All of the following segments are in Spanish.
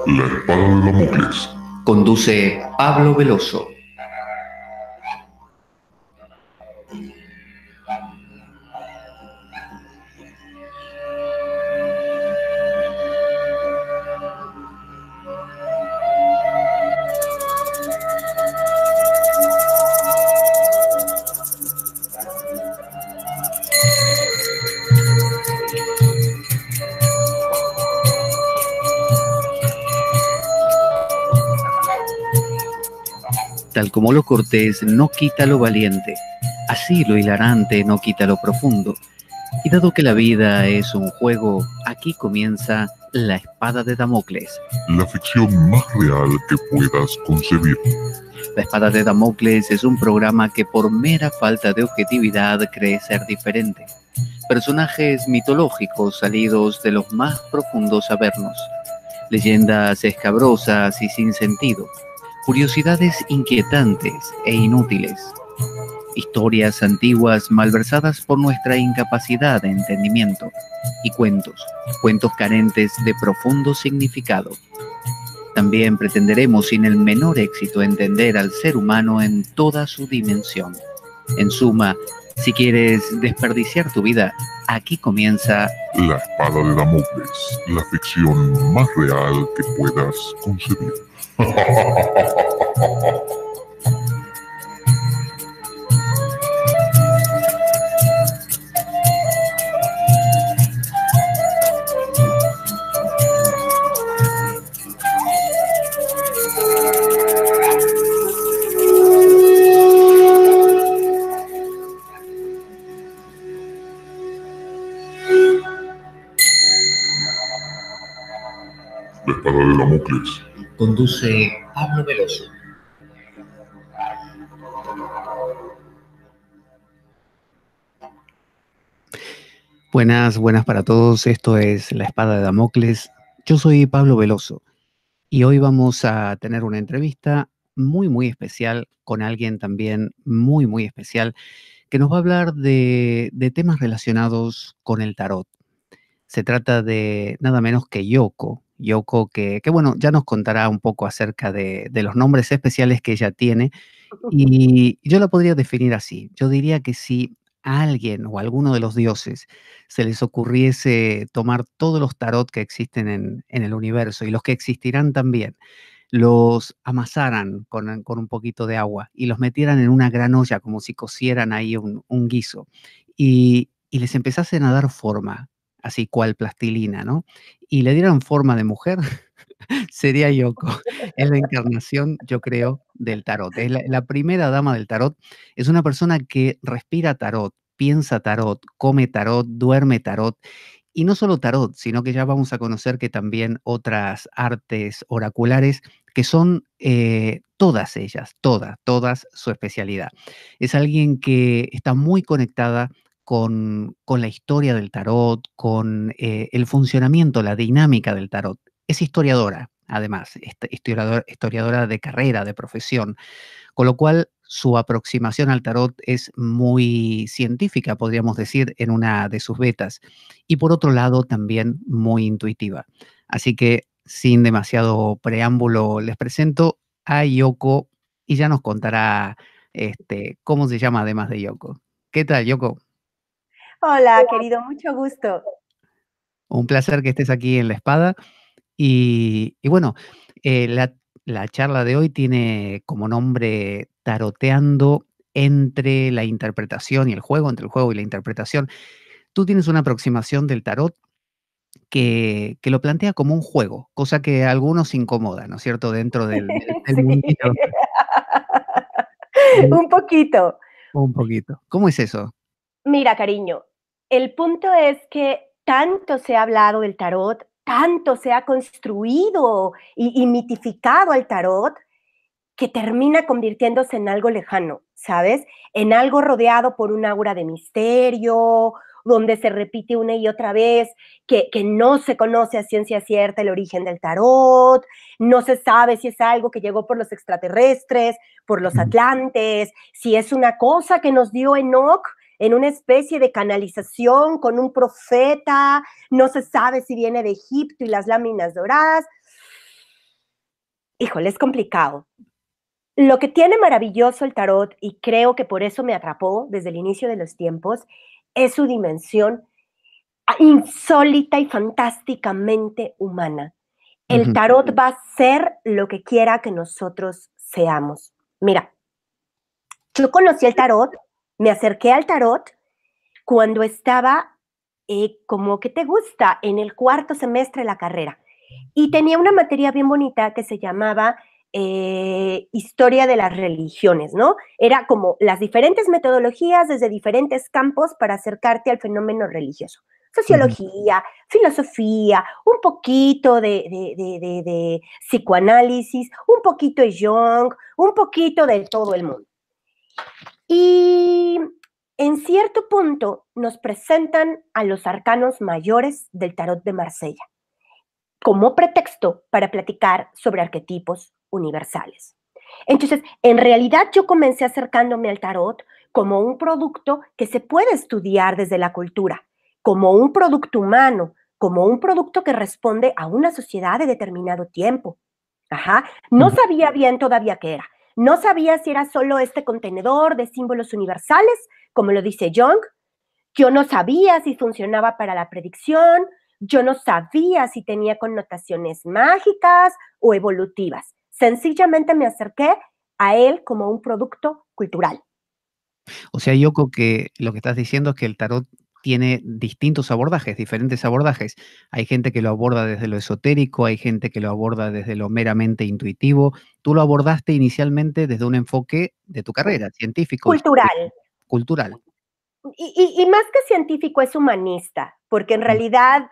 La espada de Damocles. Conduce Pablo Veloso. Tal como lo cortés no quita lo valiente, así lo hilarante no quita lo profundo. Y dado que la vida es un juego, aquí comienza La Espada de Damocles. La ficción más real que puedas concebir. La Espada de Damocles es un programa que por mera falta de objetividad cree ser diferente. Personajes mitológicos salidos de los más profundos avernos. Leyendas escabrosas y sin sentido. Curiosidades inquietantes e inútiles. Historias antiguas malversadas por nuestra incapacidad de entendimiento. Y cuentos carentes de profundo significado. También pretenderemos sin el menor éxito entender al ser humano en toda su dimensión. En suma, si quieres desperdiciar tu vida, aquí comienza La Espada de Damocles, la ficción más real que puedas concebir. La Espada de Damocles. Conduce Pablo Veloso. Buenas para todos. Esto es La Espada de Damocles. Yo soy Pablo Veloso y hoy vamos a tener una entrevista muy especial con alguien también muy especial que nos va a hablar de temas relacionados con el tarot. Se trata de nada menos que Yoko. Yoko que bueno, ya nos contará un poco acerca de los nombres especiales que ella tiene. Y yo la podría definir así. Yo diría que si a alguien o a alguno de los dioses se les ocurriese tomar todos los tarot que existen en el universo y los que existirán también, los amasaran con un poquito de agua y los metieran en una gran olla como si cocieran ahí un guiso y les empezasen a dar forma, así cual plastilina, ¿no? Y le dieran forma de mujer, sería Yoko. Es la encarnación, yo creo, del tarot. Es la primera dama del tarot. Es una persona que respira tarot, piensa tarot, come tarot, duerme tarot. Y no solo tarot, sino que ya vamos a conocer que también otras artes oraculares que son todas ellas, todas su especialidad. Es alguien que está muy conectada con la historia del tarot, con el funcionamiento, la dinámica del tarot. Es historiadora, además, historiadora de carrera, de profesión, con lo cual su aproximación al tarot es muy científica, podríamos decir, en una de sus vetas, y por otro lado también muy intuitiva. Así que, sin demasiado preámbulo, les presento a Yoko y ya nos contará cómo se llama además de Yoko. ¿Qué tal, Yoko? Hola, querido, mucho gusto. Un placer que estés aquí en La Espada. Y bueno, la charla de hoy tiene como nombre Taroteando entre la interpretación y el juego, entre el juego y la interpretación. Tú tienes una aproximación del tarot que lo plantea como un juego, cosa que a algunos incomoda, ¿no es cierto?, dentro del Sí. mundillo. Un poquito. Un poquito. ¿Cómo es eso? Mira, cariño, el punto es que tanto se ha hablado del tarot, tanto se ha construido y mitificado al tarot, que termina convirtiéndose en algo lejano, ¿sabes? En algo rodeado por un aura de misterio, donde se repite una y otra vez que no se conoce a ciencia cierta el origen del tarot, no se sabe si es algo que llegó por los extraterrestres, por los atlantes, si es una cosa que nos dio Enoch en una especie de canalización con un profeta, no se sabe si viene de Egipto y las láminas doradas. Híjole, es complicado. Lo que tiene maravilloso el tarot, y creo que por eso me atrapó desde el inicio de los tiempos, es su dimensión insólita y fantásticamente humana. El Ujú, tarot va a ser lo que quiera que nosotros seamos. Mira, yo conocí el tarot, me acerqué al tarot cuando estaba, como que te gusta, en el cuarto semestre de la carrera. Y tenía una materia bien bonita que se llamaba Historia de las religiones, ¿no? Era como las diferentes metodologías desde diferentes campos para acercarte al fenómeno religioso. ujú. Sociología, filosofía, un poquito de psicoanálisis, un poquito de Jung, un poquito de todo el mundo. Y en cierto punto nos presentan a los arcanos mayores del tarot de Marsella como pretexto para platicar sobre arquetipos universales. Entonces, en realidad yo comencé acercándome al tarot como un producto que se puede estudiar desde la cultura, como un producto humano, como un producto que responde a una sociedad de determinado tiempo. Ajá. No Ujú. sabía bien todavía qué era. No sabía si era solo este contenedor de símbolos universales, como lo dice Jung. Yo no sabía si funcionaba para la predicción. Yo no sabía si tenía connotaciones mágicas o evolutivas. Sencillamente me acerqué a él como un producto cultural. O sea, Yoko, que lo que estás diciendo es que el tarot tiene distintos abordajes, diferentes abordajes. Hay gente que lo aborda desde lo esotérico, hay gente que lo aborda desde lo meramente intuitivo. Tú lo abordaste inicialmente desde un enfoque de tu carrera, científico, histórico, Cultural. cultural. Y más que científico es humanista, porque en Mm. realidad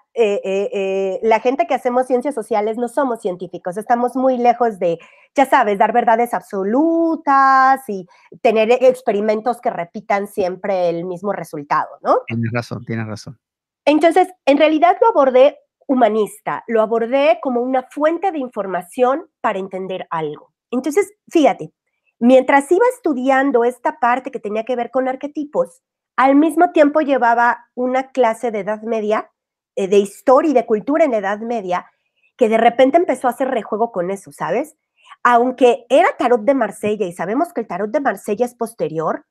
la gente que hacemos ciencias sociales no somos científicos, estamos muy lejos de, ya sabes, dar verdades absolutas y tener experimentos que repitan siempre el mismo resultado, ¿no? Tienes razón, tienes razón. Entonces, en realidad lo abordé humanista, lo abordé como una fuente de información para entender algo. Entonces, fíjate, mientras iba estudiando esta parte que tenía que ver con arquetipos, al mismo tiempo llevaba una clase de Edad Media, de historia y de cultura en la Edad Media, que de repente empezó a hacer rejuego con eso, ¿sabes? Aunque era tarot de Marsella y sabemos que el tarot de Marsella es posterior,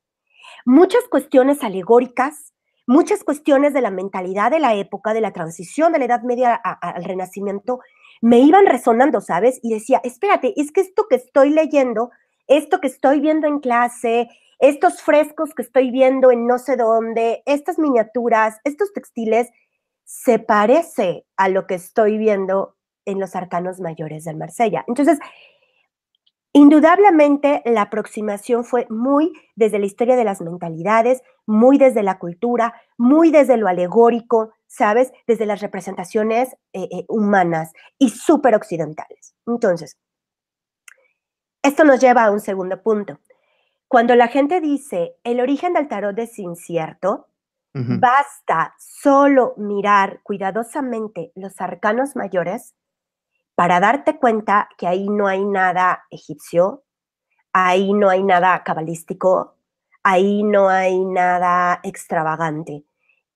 muchas cuestiones alegóricas, muchas cuestiones de la mentalidad de la época, de la transición de la Edad Media al Renacimiento, me iban resonando, ¿sabes? Y decía, espérate, es que esto que estoy leyendo, esto que estoy viendo en clase, estos frescos que estoy viendo en no sé dónde, estas miniaturas, estos textiles, se parece a lo que estoy viendo en los arcanos mayores del Marsella. Entonces, indudablemente, la aproximación fue muy desde la historia de las mentalidades, muy desde la cultura, muy desde lo alegórico, ¿sabes? Desde las representaciones humanas y súper occidentales. Entonces, esto nos lleva a un segundo punto. Cuando la gente dice el origen del tarot es incierto, Ujú. basta solo mirar cuidadosamente los arcanos mayores para darte cuenta que ahí no hay nada egipcio, ahí no hay nada cabalístico, ahí no hay nada extravagante.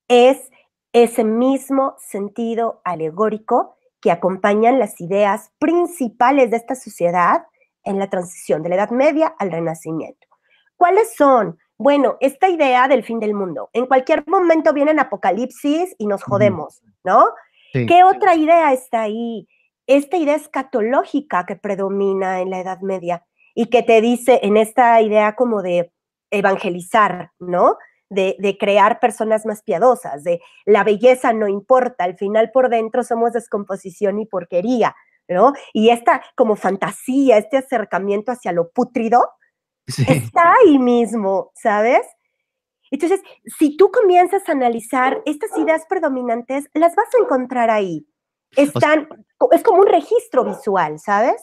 Es ese mismo sentido alegórico que acompañan las ideas principales de esta sociedad en la transición de la Edad Media al Renacimiento. ¿Cuáles son? Bueno, esta idea del fin del mundo. En cualquier momento viene el apocalipsis y nos Ujú. jodemos, ¿no? Sí. ¿Qué otra idea está ahí? Esta idea escatológica que predomina en la Edad Media y que te dice en esta idea como de evangelizar, ¿no? De crear personas más piadosas, de la belleza no importa, al final por dentro somos descomposición y porquería, ¿no? Y esta como fantasía, este acercamiento hacia lo pútrido, Sí. está ahí mismo, ¿sabes? Entonces, si tú comienzas a analizar estas ideas predominantes, las vas a encontrar ahí. O sea, Están, es como un registro visual, ¿sabes?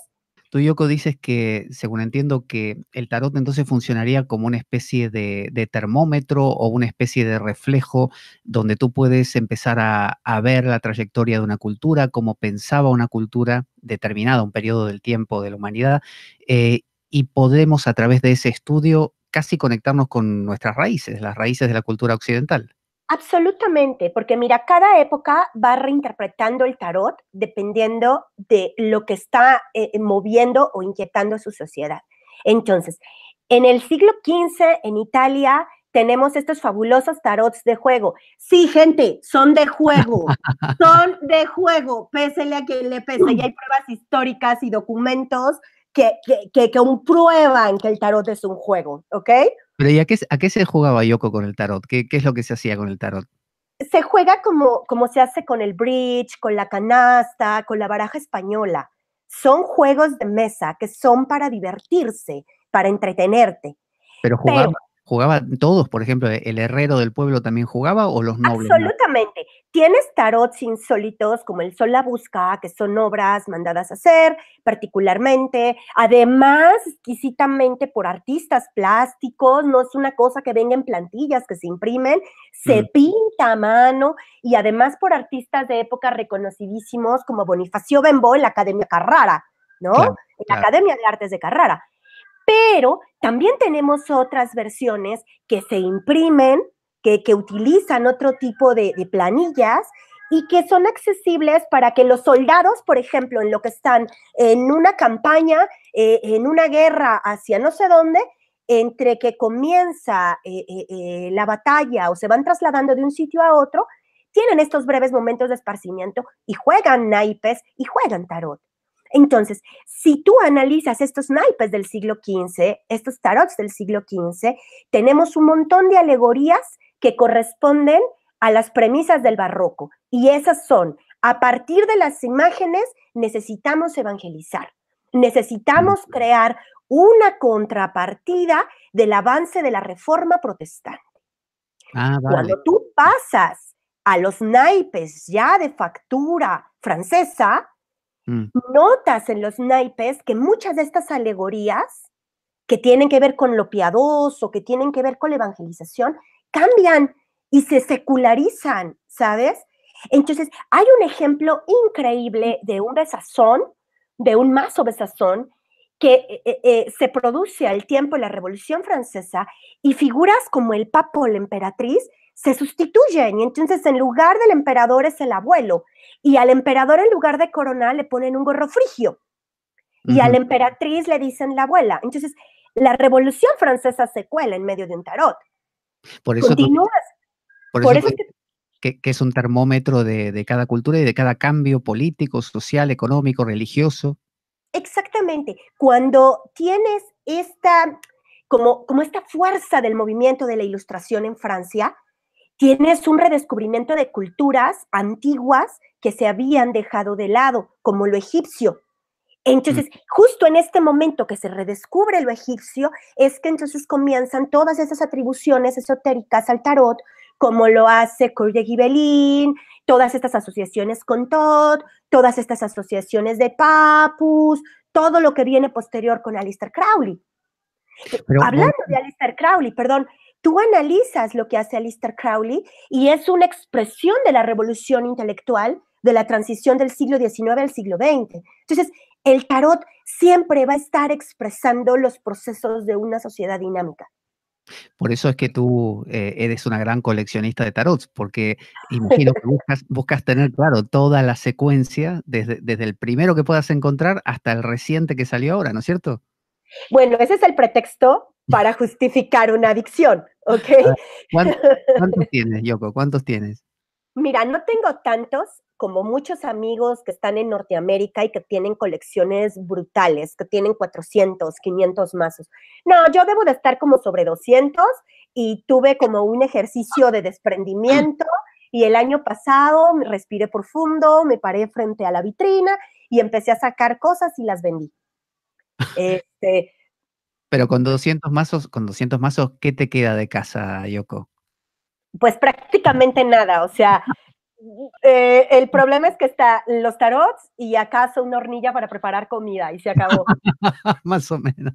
tú, Yoko, dices que, según entiendo, que el tarot entonces funcionaría como una especie de termómetro o una especie de reflejo donde tú puedes empezar a ver la trayectoria de una cultura, cómo pensaba una cultura determinada, un periodo del tiempo de la humanidad, eh, y podemos a través de ese estudio casi conectarnos con nuestras raíces, las raíces de la cultura occidental. Absolutamente, porque mira, cada época va reinterpretando el tarot dependiendo de lo que está moviendo o inquietando su sociedad. Entonces, en el siglo XV en Italia tenemos estos fabulosos tarots de juego. Sí, gente, son de juego, son de juego, pésele a quien le pese. Y hay pruebas históricas y documentos que comprueban que el tarot es un juego, ¿ok? Pero ¿y a qué se jugaba Yoko con el tarot? ¿Qué es lo que se hacía con el tarot? Se juega como se hace con el bridge, con la canasta, con la baraja española. Son juegos de mesa que son para divertirse, para entretenerte. Pero Pero jugaban todos, por ejemplo, ¿el herrero del pueblo también jugaba o los nobles no? absolutamente. Tienes tarots insólitos como el Sol la Busca, que son obras mandadas a hacer particularmente, además exquisitamente por artistas plásticos, no es una cosa que venga en plantillas que se imprimen, se pinta a mano y además por artistas de época reconocidísimos como Bonifacio Bembo en la Academia Carrara, ¿no? Claro, En la Academia de Artes de Carrara. Pero también tenemos otras versiones que se imprimen, que utilizan otro tipo de planillas y que son accesibles para que los soldados, por ejemplo, en lo que están en una campaña, en una guerra hacia no sé dónde, entre que comienza la batalla o se van trasladando de un sitio a otro, tienen estos breves momentos de esparcimiento y juegan naipes y juegan tarot. Entonces, si tú analizas estos naipes del siglo XV, estos tarots del siglo XV, tenemos un montón de alegorías que corresponden a las premisas del barroco. Y esas son, a partir de las imágenes necesitamos evangelizar, necesitamos crear una contrapartida del avance de la reforma protestante. Ah, vale. Cuando tú pasas a los naipes ya de factura francesa, notas en los naipes que muchas de estas alegorías que tienen que ver con lo piadoso, que tienen que ver con la evangelización, cambian y se secularizan, ¿sabes? Entonces, hay un ejemplo increíble de un besazón, de un mazo besazón, que se produce al tiempo de la Revolución Francesa y figuras como el papa o la emperatriz se sustituyen y entonces en lugar del emperador es el abuelo y al emperador en lugar de corona le ponen un gorro frigio y a la emperatriz le dicen la abuela. Entonces, la Revolución Francesa se cuela en medio de un tarot. Por eso, Continúas. por eso que es un termómetro de cada cultura y de cada cambio político, social, económico, religioso. Exactamente. Cuando tienes esta, como esta fuerza del movimiento de la Ilustración en Francia, tienes un redescubrimiento de culturas antiguas que se habían dejado de lado, como lo egipcio. Entonces, justo en este momento que se redescubre lo egipcio, es que entonces comienzan todas esas atribuciones esotéricas al tarot, como lo hace Coeur de Gibelin, todas estas asociaciones con Thoth, todas estas asociaciones de Papus, todo lo que viene posterior con Aleister Crowley. Pero hablando de Aleister Crowley, perdón, tú analizas lo que hace Aleister Crowley y es una expresión de la revolución intelectual de la transición del siglo XIX al siglo XX. Entonces, el tarot siempre va a estar expresando los procesos de una sociedad dinámica. Por eso es que tú eres una gran coleccionista de tarots, porque imagino que buscas tener, claro, toda la secuencia, desde el primero que puedas encontrar hasta el reciente que salió ahora, ¿no es cierto? Bueno, ese es el pretexto para justificar una adicción, ¿ok? ¿Cuántos tienes, Yoko? ¿Cuántos tienes? Mira, no tengo tantos como muchos amigos que están en Norteamérica y que tienen colecciones brutales, que tienen 400, 500 mazos. No, yo debo de estar como sobre 200 y tuve como un ejercicio de desprendimiento y el año pasado me respiré profundo, me paré frente a la vitrina y empecé a sacar cosas y las vendí. Pero con 200 mazos, ¿qué te queda de casa, Yoko? Pues prácticamente nada, o sea, el problema es que está los tarots y acaso una hornilla para preparar comida y se acabó. Más o menos.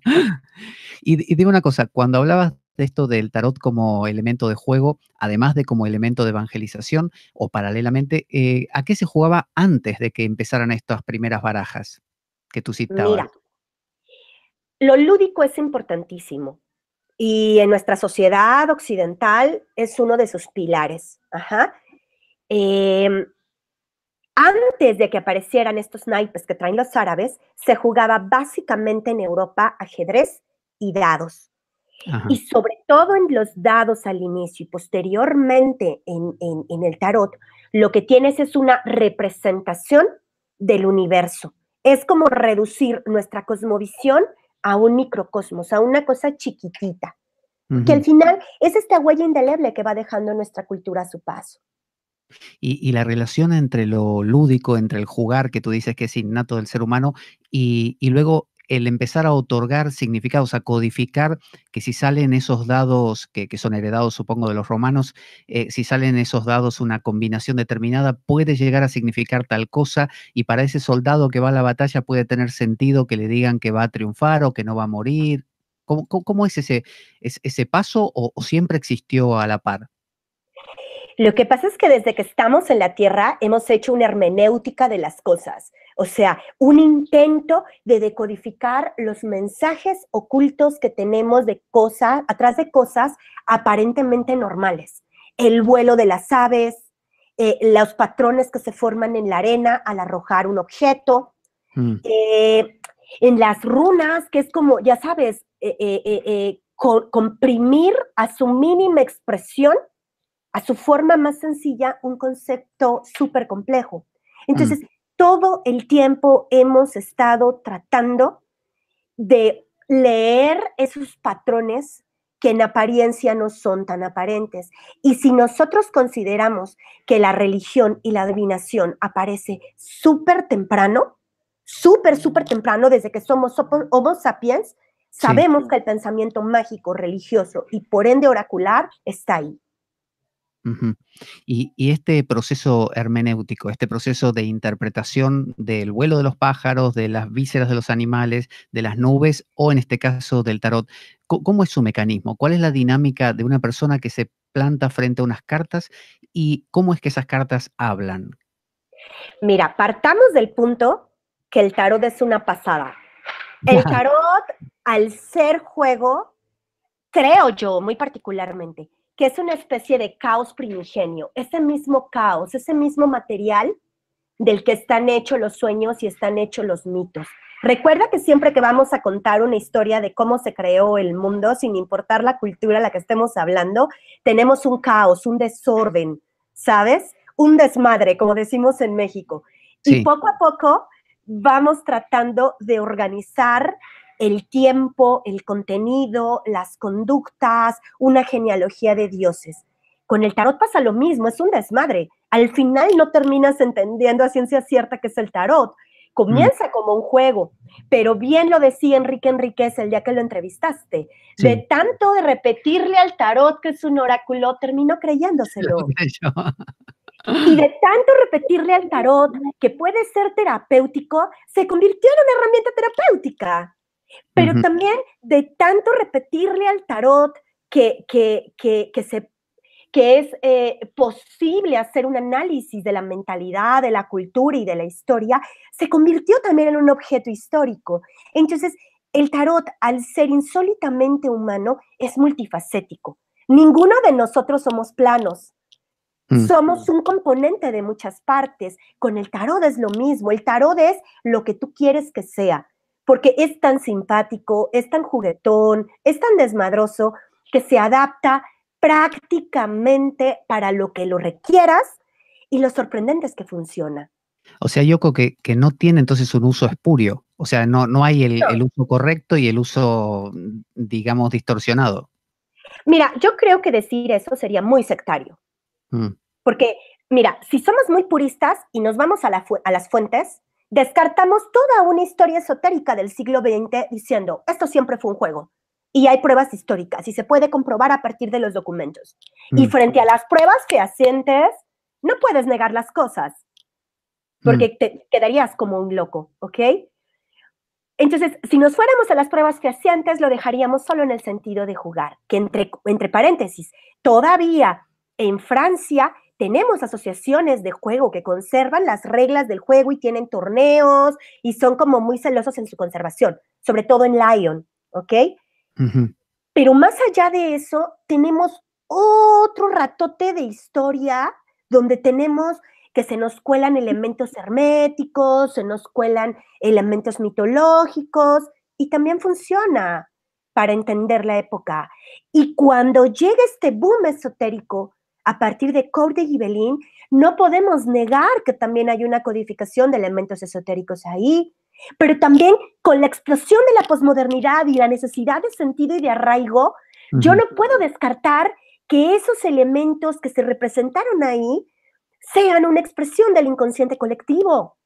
Y dime una cosa, cuando hablabas de esto del tarot como elemento de juego, además de como elemento de evangelización o paralelamente, ¿a qué se jugaba antes de que empezaran estas primeras barajas que tú citabas? Mira, lo lúdico es importantísimo. y en nuestra sociedad occidental es uno de sus pilares. Ajá. Antes de que aparecieran estos naipes que traen los árabes, se jugaba básicamente en Europa ajedrez y dados. Ajá. Y sobre todo en los dados al inicio y posteriormente en el tarot, lo que tienes es una representación del universo. Es como reducir nuestra cosmovisión a un microcosmos, a una cosa chiquitita, que al final es esta huella indeleble que va dejando nuestra cultura a su paso. Y la relación entre lo lúdico, entre el jugar, que tú dices que es innato del ser humano, y luego el empezar a otorgar significados, a codificar, que si salen esos dados que son heredados, supongo, de los romanos, si salen esos dados una combinación determinada, puede llegar a significar tal cosa, y para ese soldado que va a la batalla puede tener sentido que le digan que va a triunfar o que no va a morir. ¿Cómo es ese paso o siempre existió a la par? Lo que pasa es que desde que estamos en la Tierra hemos hecho una hermenéutica de las cosas, o sea, un intento de decodificar los mensajes ocultos que tenemos de cosas, atrás de cosas aparentemente normales. El vuelo de las aves, los patrones que se forman en la arena al arrojar un objeto, en las runas, que es como, ya sabes, comprimir a su mínima expresión, a su forma más sencilla, un concepto súper complejo. Entonces, todo el tiempo hemos estado tratando de leer esos patrones que en apariencia no son tan aparentes. Y si nosotros consideramos que la religión y la adivinación aparece súper temprano, súper temprano, desde que somos Homo sapiens, sabemos que el pensamiento mágico, religioso y por ende oracular está ahí. Y este proceso hermenéutico, este proceso de interpretación del vuelo de los pájaros, de las vísceras de los animales, de las nubes o en este caso del tarot, ¿cómo es su mecanismo? ¿Cuál es la dinámica de una persona que se planta frente a unas cartas y cómo es que esas cartas hablan? Mira, partamos del punto que el tarot es una pasada. El tarot, al ser juego, creo yo muy particularmente, que es una especie de caos primigenio, ese mismo caos, ese mismo material del que están hechos los sueños y están hechos los mitos. Recuerda que siempre que vamos a contar una historia de cómo se creó el mundo, sin importar la cultura a la que estemos hablando, tenemos un caos, un desorden, ¿sabes? Un desmadre, como decimos en México. Sí. Y poco a poco vamos tratando de organizar el tiempo, el contenido, las conductas, una genealogía de dioses. Con el tarot pasa lo mismo, es un desmadre. Al final no terminas entendiendo a ciencia cierta qué es el tarot. Comienza como un juego, pero bien lo decía Enrique Enríquez el día que lo entrevistaste. Sí. De tanto de repetirle al tarot que es un oráculo, terminó creyéndoselo. Y de tanto repetirle al tarot que puede ser terapéutico, se convirtió en una herramienta terapéutica. Pero también de tanto repetirle al tarot que es posible hacer un análisis de la mentalidad, de la cultura y de la historia, se convirtió también en un objeto histórico. Entonces, el tarot, al ser insólitamente humano, es multifacético. Ninguno de nosotros somos planos. Somos un componente de muchas partes. Con el tarot es lo mismo. El tarot es lo que tú quieres que sea, porque es tan simpático, es tan juguetón, es tan desmadroso, que se adapta prácticamente para lo que lo requieras, y lo sorprendente es que funciona. O sea, Yoko, que no tiene entonces un uso espurio. O sea, no hay el uso correcto y el uso, digamos, distorsionado. Mira, yo creo que decir eso sería muy sectario. Porque, mira, si somos muy puristas y nos vamos a las fuentes, descartamos toda una historia esotérica del siglo XX diciendo, esto siempre fue un juego. Y hay pruebas históricas y se puede comprobar a partir de los documentos. Y frente a las pruebas fehacientes, no puedes negar las cosas, porque te quedarías como un loco, ¿ok? Entonces, si nos fuéramos a las pruebas fehacientes, lo dejaríamos solo en el sentido de jugar, que entre paréntesis, todavía en Francia tenemos asociaciones de juego que conservan las reglas del juego y tienen torneos y son como muy celosos en su conservación, sobre todo en Lyon, ¿ok? Pero más allá de eso, tenemos otro ratote de historia donde tenemos que se nos cuelan elementos herméticos, se nos cuelan elementos mitológicos, y también funciona para entender la época. Y cuando llega este boom esotérico a partir de Cour de Gibelin, no podemos negar que también hay una codificación de elementos esotéricos ahí, pero también con la explosión de la posmodernidad y la necesidad de sentido y de arraigo, yo no puedo descartar que esos elementos que se representaron ahí sean una expresión del inconsciente colectivo.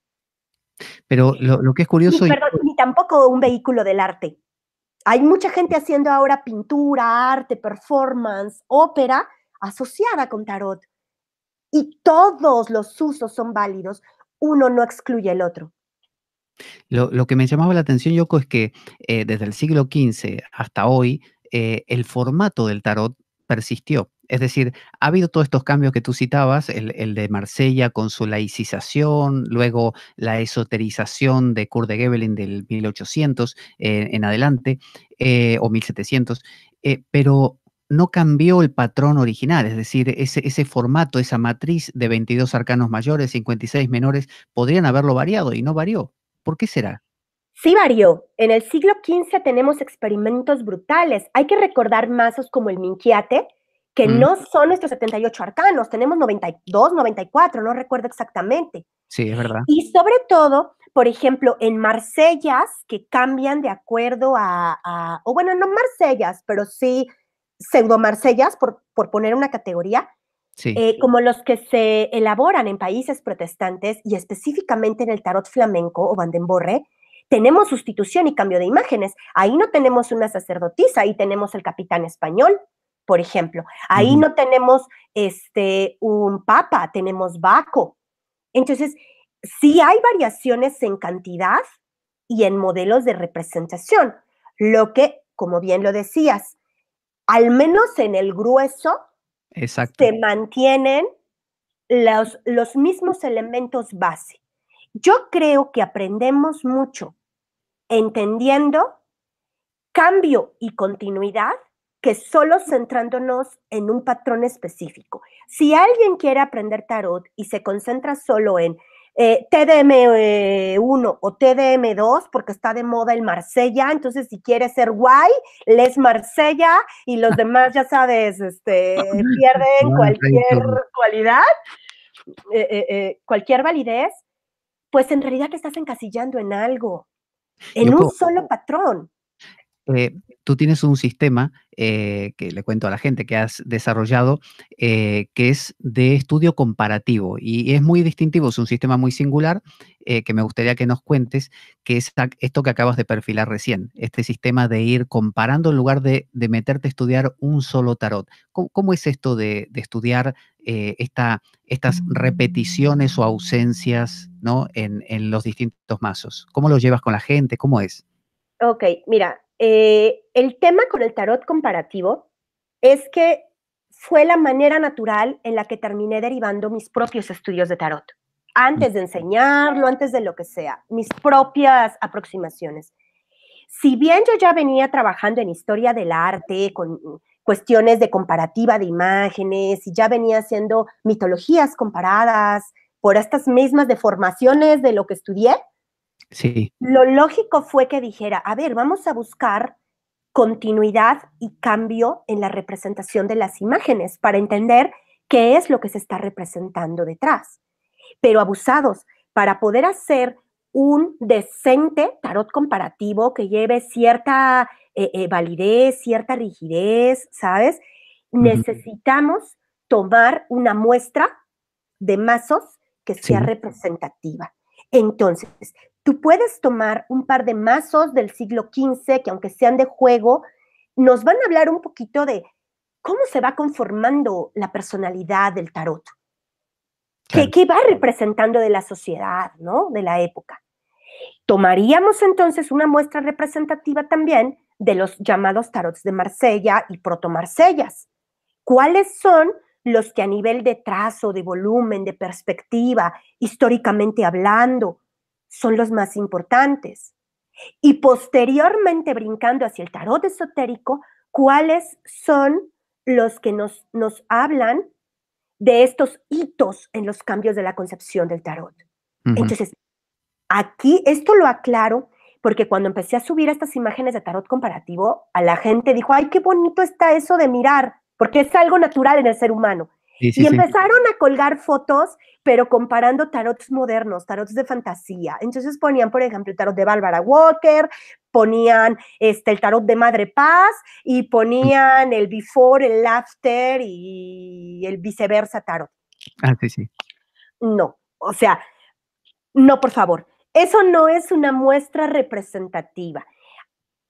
Pero lo que es curioso... Perdón, ni tampoco un vehículo del arte. Hay mucha gente haciendo ahora pintura, arte, performance, ópera asociada con tarot. Y todos los usos son válidos. Uno no excluye el otro. Lo que me llamaba la atención, Yoko, es que desde el siglo XV hasta hoy, el formato del tarot persistió. Es decir, ha habido todos estos cambios que tú citabas, el de Marsella con su laicización, luego la esoterización de Kurt de Gébelin del 1800 en adelante, o 1700, pero no cambió el patrón original, es decir, ese formato, esa matriz de 22 arcanos mayores, 56 menores, podrían haberlo variado y no varió. ¿Por qué será? Sí varió. En el siglo XV tenemos experimentos brutales. Hay que recordar mazos como el Minquiate, que no son estos 78 arcanos, tenemos 92, 94, no recuerdo exactamente. Sí, es verdad. Y sobre todo, por ejemplo, en Marsellas, que cambian de acuerdo o bueno, no Marsellas, pero sí pseudo Marsellas, por poner una categoría, Sí. como los que se elaboran en países protestantes y específicamente en el tarot flamenco o Bandemborre, tenemos sustitución y cambio de imágenes. Ahí no tenemos una sacerdotisa, ahí tenemos el capitán español, por ejemplo. Ahí no tenemos un papa, tenemos Baco. Entonces, sí hay variaciones en cantidad y en modelos de representación, lo que, como bien lo decías, al menos en el grueso, exacto, se mantienen los mismos elementos base. Yo creo que aprendemos mucho entendiendo cambio y continuidad que solo centrándonos en un patrón específico. Si alguien quiere aprender tarot y se concentra solo en TDM1 o TDM2 porque está de moda el Marsella, entonces si quiere ser guay, lees Marsella y los demás, ya sabes, pierden cualquier cualidad, cualquier validez, pues en realidad te estás encasillando en algo, en un solo patrón. Tú tienes un sistema que le cuento a la gente que has desarrollado, que es de estudio comparativo y es muy distintivo, es un sistema muy singular que me gustaría que nos cuentes, que es esto que acabas de perfilar recién, este sistema de ir comparando en lugar de meterte a estudiar un solo tarot. ¿Cómo es esto de estudiar estas repeticiones o ausencias, ¿no? en los distintos mazos? ¿Cómo lo llevas con la gente? ¿Cómo es? Ok, mira, el tema con el tarot comparativo es que fue la manera natural en la que terminé derivando mis propios estudios de tarot. Antes de enseñarlo, antes de lo que sea, mis propias aproximaciones. Si bien yo ya venía trabajando en historia del arte, con cuestiones de comparativa de imágenes, y ya venía haciendo mitologías comparadas por estas mismas deformaciones de lo que estudié, sí. Lo lógico fue que dijera, a ver, vamos a buscar continuidad y cambio en la representación de las imágenes para entender qué es lo que se está representando detrás. Pero abusados, para poder hacer un decente tarot comparativo que lleve cierta validez, cierta rigidez, ¿sabes? Necesitamos tomar una muestra de mazos que sea representativa. Entonces, tú puedes tomar un par de mazos del siglo XV que aunque sean de juego, nos van a hablar un poquito de cómo se va conformando la personalidad del tarot. Claro. ¿Qué va representando de la sociedad, ¿no? De la época. Tomaríamos entonces una muestra representativa también de los llamados tarots de Marsella y proto-Marsellas. ¿Cuáles son los que a nivel de trazo, de volumen, de perspectiva, históricamente hablando, son los más importantes? Y posteriormente, brincando hacia el tarot esotérico, cuáles son los que nos hablan de estos hitos en los cambios de la concepción del tarot. Entonces, aquí esto lo aclaro porque cuando empecé a subir estas imágenes de tarot comparativo, a la gente dijo, ay, qué bonito está eso de mirar, porque es algo natural en el ser humano. Y empezaron a colgar fotos, pero comparando tarots modernos, tarots de fantasía. Entonces ponían, por ejemplo, el tarot de Barbara Walker, ponían el tarot de Madre Paz y ponían el before, el after y el viceversa tarot. No, o sea, no, por favor. Eso no es una muestra representativa.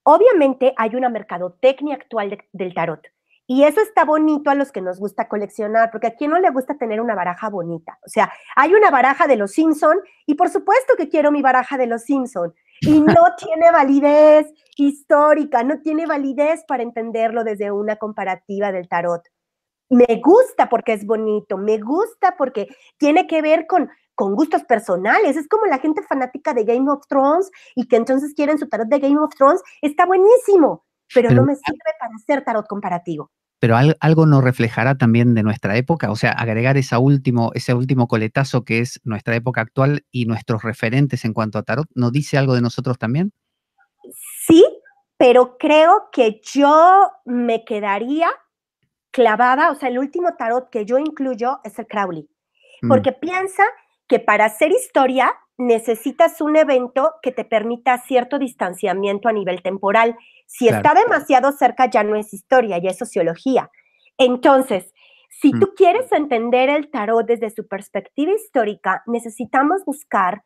Obviamente hay una mercadotecnia actual del tarot. Y eso está bonito a los que nos gusta coleccionar, porque a quién no le gusta tener una baraja bonita. O sea, hay una baraja de los Simpson y por supuesto que quiero mi baraja de los Simpson. Y no tiene validez histórica, no tiene validez para entenderlo desde una comparativa del tarot. Me gusta porque es bonito, me gusta porque tiene que ver con gustos personales. Es como la gente fanática de Game of Thrones y que entonces quieren su tarot de Game of Thrones. Está buenísimo, pero no me sirve para hacer tarot comparativo. Pero algo nos reflejará también de nuestra época, o sea, agregar ese último coletazo que es nuestra época actual y nuestros referentes en cuanto a tarot, ¿nos dice algo de nosotros también? Sí, pero creo que yo me quedaría clavada, o sea, el último tarot que yo incluyo es el Crowley, porque piensa que para hacer historia necesitas un evento que te permita cierto distanciamiento a nivel temporal. Si está demasiado cerca ya no es historia, ya es sociología. Entonces, si tú quieres entender el tarot desde su perspectiva histórica, necesitamos buscar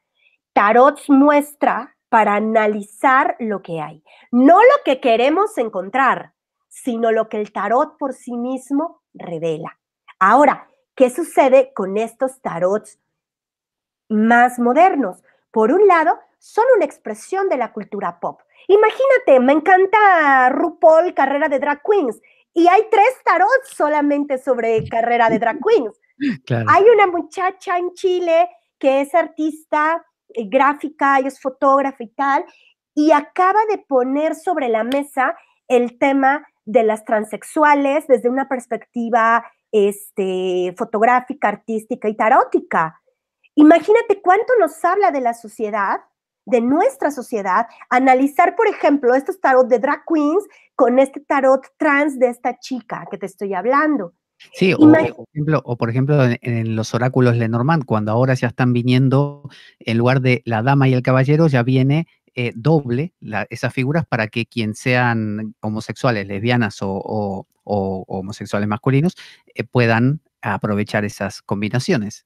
tarots muestra para analizar lo que hay. No lo que queremos encontrar, sino lo que el tarot por sí mismo revela. Ahora, ¿qué sucede con estos tarots más modernos? Por un lado, son una expresión de la cultura pop. Imagínate, me encanta RuPaul, carrera de drag queens, y hay 3 tarots solamente sobre carrera de drag queens. Hay una muchacha en Chile que es artista gráfica, ella es fotógrafa y tal, y acaba de poner sobre la mesa el tema de las transexuales desde una perspectiva fotográfica, artística y tarótica. Imagínate cuánto nos habla de la sociedad, de nuestra sociedad, analizar, por ejemplo, estos tarot de drag queens con este tarot trans de esta chica que te estoy hablando. Sí, o por ejemplo en los oráculos Lenormand, cuando ahora ya están viniendo, en lugar de la dama y el caballero, ya viene doble esas figuras para que quien sean homosexuales, lesbianas o homosexuales masculinos puedan aprovechar esas combinaciones.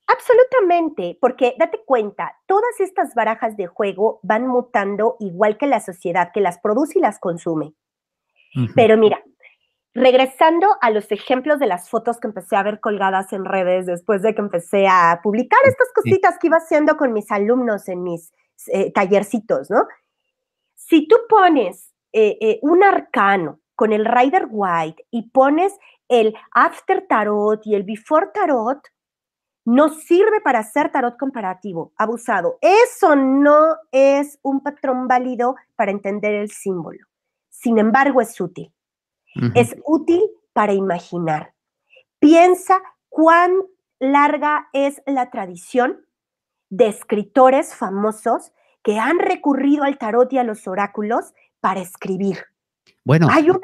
Absolutamente, porque date cuenta, todas estas barajas de juego van mutando igual que la sociedad que las produce y las consume. Pero mira, regresando a los ejemplos de las fotos que empecé a ver colgadas en redes después de que empecé a publicar estas cositas que iba haciendo con mis alumnos en mis tallercitos, ¿no? Si tú pones un arcano con el Rider White y pones el After Tarot y el Before Tarot, no sirve para hacer tarot comparativo, abusado. Eso no es un patrón válido para entender el símbolo. Sin embargo, es útil. Es útil para imaginar. Piensa cuán larga es la tradición de escritores famosos que han recurrido al tarot y a los oráculos para escribir. Bueno, hay una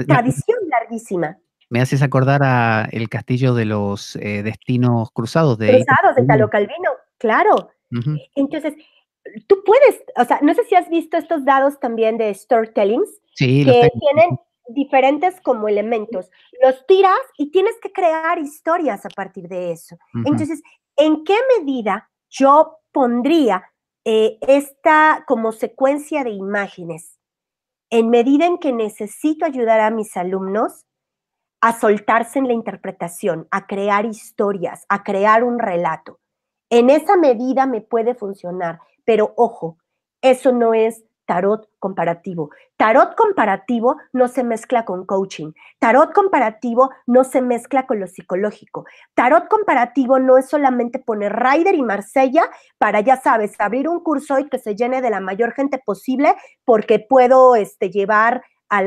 tradición larguísima. Me haces acordar a el castillo de los destinos cruzados de Italo Calvino, claro. Entonces, tú puedes, o sea, no sé si has visto estos dados también de storytellings, sí, que tienen diferentes como elementos. Los tiras y tienes que crear historias a partir de eso. Entonces, ¿en qué medida yo pondría esta como secuencia de imágenes? En medida en que necesito ayudar a mis alumnos a soltarse en la interpretación, a crear historias, a crear un relato. En esa medida me puede funcionar, pero ojo, eso no es tarot comparativo. Tarot comparativo no se mezcla con coaching. Tarot comparativo no se mezcla con lo psicológico. Tarot comparativo no es solamente poner Rider y Marsella para, ya sabes, abrir un curso y que se llene de la mayor gente posible porque puedo llevar a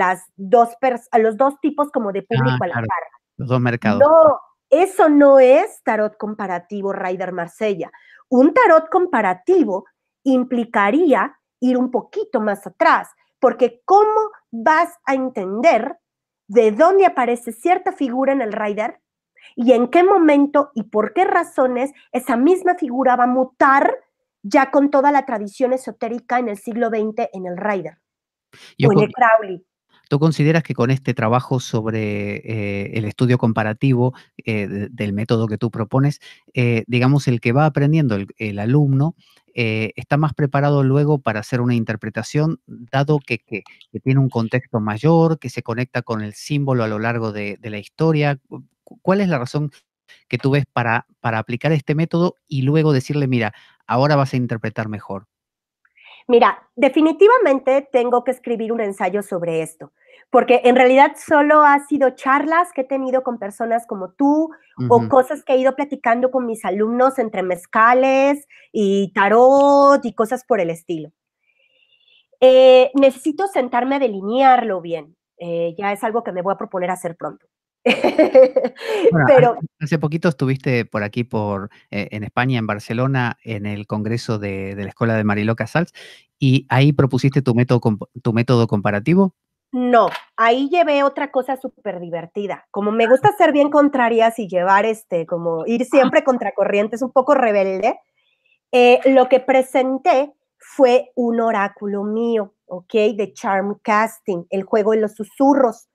los dos tipos como de público a la Claro, par. los dos mercados. No, eso no es tarot comparativo, Ryder Marsella. Un tarot comparativo implicaría ir un poquito más atrás, porque ¿cómo vas a entender de dónde aparece cierta figura en el Rider y en qué momento y por qué razones esa misma figura va a mutar ya con toda la tradición esotérica en el siglo XX en el Rider o en el Crowley? ¿Tú consideras que con este trabajo sobre el estudio comparativo del método que tú propones, digamos, el que va aprendiendo, el alumno, está más preparado luego para hacer una interpretación, dado que tiene un contexto mayor, que se conecta con el símbolo a lo largo de la historia? ¿Cuál es la razón que tú ves para aplicar este método y luego decirle, mira, ahora vas a interpretar mejor? Mira, definitivamente tengo que escribir un ensayo sobre esto, porque en realidad solo ha sido charlas que he tenido con personas como tú o cosas que he ido platicando con mis alumnos entre mezcales y tarot y cosas por el estilo. Necesito sentarme a delinearlo bien. Ya es algo que me voy a proponer hacer pronto. Bueno, Pero hace poquito estuviste por aquí, en España, en Barcelona, en el congreso de la Escuela de Mariló Casals, y ahí propusiste tu método comparativo. no, ahí llevé otra cosa súper divertida. Como me gusta ser bien contrarias y llevar como ir siempre contracorriente, es un poco rebelde, lo que presenté fue un oráculo mío, ¿ok? De Charm Casting, el juego de los susurros.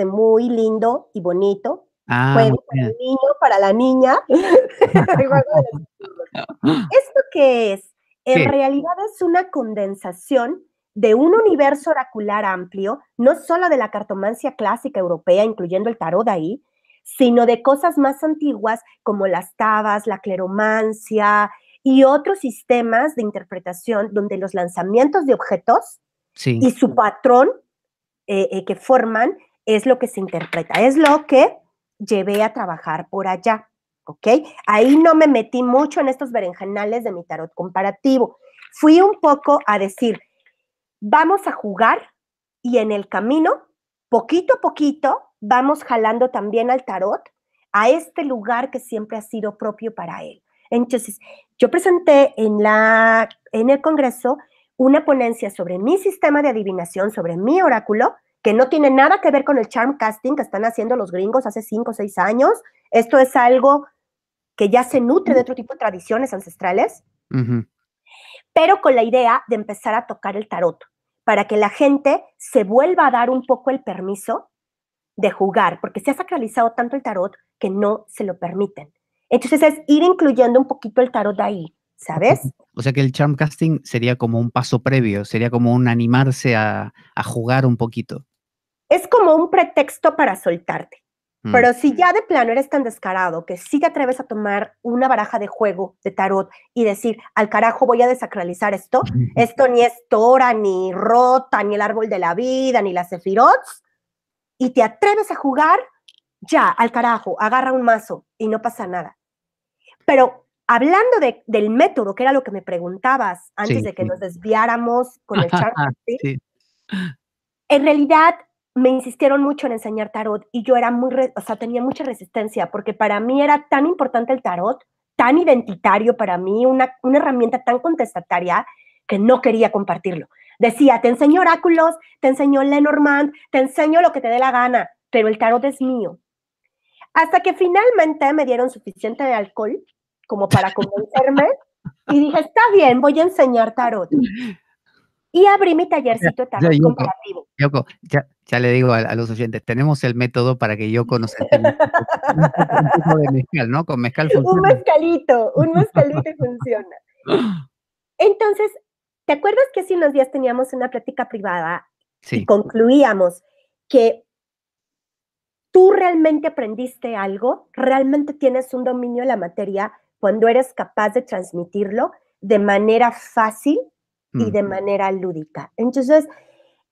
Muy lindo y bonito. Ah, muy Juego para bien. el niño, para la niña. El juego de los susurros. ¿Esto qué es? En ¿Qué? realidad es una condensación de un universo oracular amplio, no solo de la cartomancia clásica europea, incluyendo el tarot ahí, sino de cosas más antiguas como las tabas, la cleromancia y otros sistemas de interpretación donde los lanzamientos de objetos Sí. y su patrón que forman es lo que se interpreta, es lo que llevé a trabajar por allá, ¿ok? Ahí no me metí mucho en estos berenjenales de mi tarot comparativo. Fui un poco a decir, vamos a jugar y en el camino, poquito a poquito, vamos jalando también al tarot a este lugar que siempre ha sido propio para él. Entonces, yo presenté en el Congreso una ponencia sobre mi sistema de adivinación, sobre mi oráculo, que no tiene nada que ver con el charm casting que están haciendo los gringos hace 5 o 6 años. Esto es algo que ya se nutre de otro tipo de tradiciones ancestrales, pero con la idea de empezar a tocar el tarot, para que la gente se vuelva a dar un poco el permiso de jugar, porque se ha sacralizado tanto el tarot que no se lo permiten. Entonces es ir incluyendo un poquito el tarot ahí, ¿sabes? O sea que el charm casting sería como un paso previo, sería como un animarse a jugar un poquito. Es como un pretexto para soltarte. Pero si ya de plano eres tan descarado que sí te atreves a tomar una baraja de juego de tarot y decir, al carajo voy a desacralizar esto ni es Tora, ni Rota, ni el árbol de la vida, ni las Sephiroths, y te atreves a jugar, ya, al carajo, agarra un mazo y no pasa nada. Pero hablando del método, que era lo que me preguntabas antes de que nos desviáramos con el charm casting, Sí. en realidad me insistieron mucho en enseñar tarot y yo era tenía mucha resistencia porque para mí era tan importante el tarot, tan identitario para mí, una herramienta tan contestataria que no quería compartirlo. Decía, te enseño oráculos, te enseño Lenormand, te enseño lo que te dé la gana, pero el tarot es mío. Hasta que finalmente me dieron suficiente de alcohol como para convencerme y dije, está bien, voy a enseñar tarot. Y abrí mi tallercito de tarot comparativo. Yoko, ya le digo a los oyentes, tenemos el método para que Yoko nos enseñe un poco de mezcal, ¿no? Con mezcal funciona. Un mezcalito y funciona. Entonces, ¿te acuerdas que hace unos días teníamos una plática privada y concluíamos que tú realmente aprendiste algo, realmente tienes un dominio de la materia cuando eres capaz de transmitirlo de manera fácil y de manera lúdica? Entonces,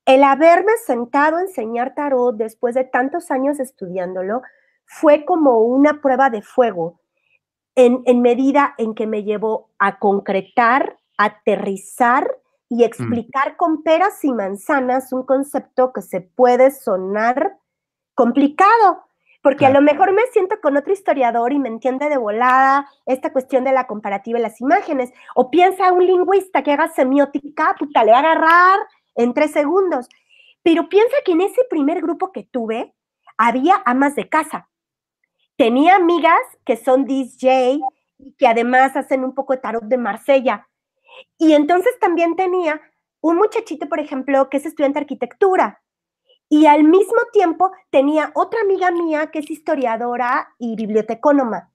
el haberme sentado a enseñar tarot después de tantos años estudiándolo fue como una prueba de fuego en medida en que me llevó a concretar, aterrizar y explicar con peras y manzanas un concepto que se puede sonar complicado, porque a lo mejor me siento con otro historiador y me entiende de volada esta cuestión de la comparativa de las imágenes, o piensa un lingüista que haga semiótica, puta, le va a agarrar en 3 segundos, pero piensa que en ese primer grupo que tuve había amas de casa, tenía amigas que son DJ y que además hacen un poco de tarot de Marsella, y entonces también tenía un muchachito, por ejemplo, que es estudiante de arquitectura, y al mismo tiempo tenía otra amiga mía que es historiadora y bibliotecóloga,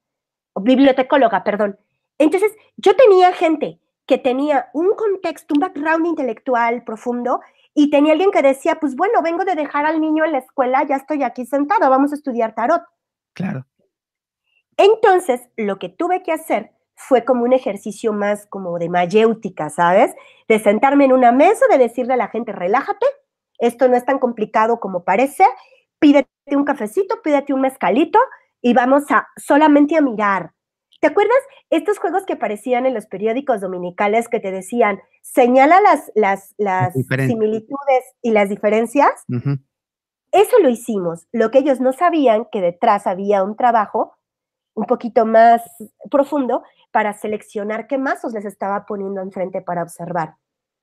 perdón. Entonces, yo tenía gente que tenía un contexto, un background intelectual profundo, y tenía alguien que decía, pues bueno, vengo de dejar al niño en la escuela, ya estoy aquí sentada, vamos a estudiar tarot. Claro. Entonces, lo que tuve que hacer fue como un ejercicio más como de mayéutica, ¿sabes? De sentarme en una mesa, de decirle a la gente, relájate, esto no es tan complicado como parece, pídete un cafecito, pídete un mezcalito y vamos a solamente a mirar. ¿Te acuerdas estos juegos que aparecían en los periódicos dominicales que te decían, señala las similitudes y las diferencias? Uh-huh. Eso lo hicimos. Lo que ellos no sabían, que detrás había un trabajo un poquito más profundo para seleccionar qué mazos les estaba poniendo enfrente para observar.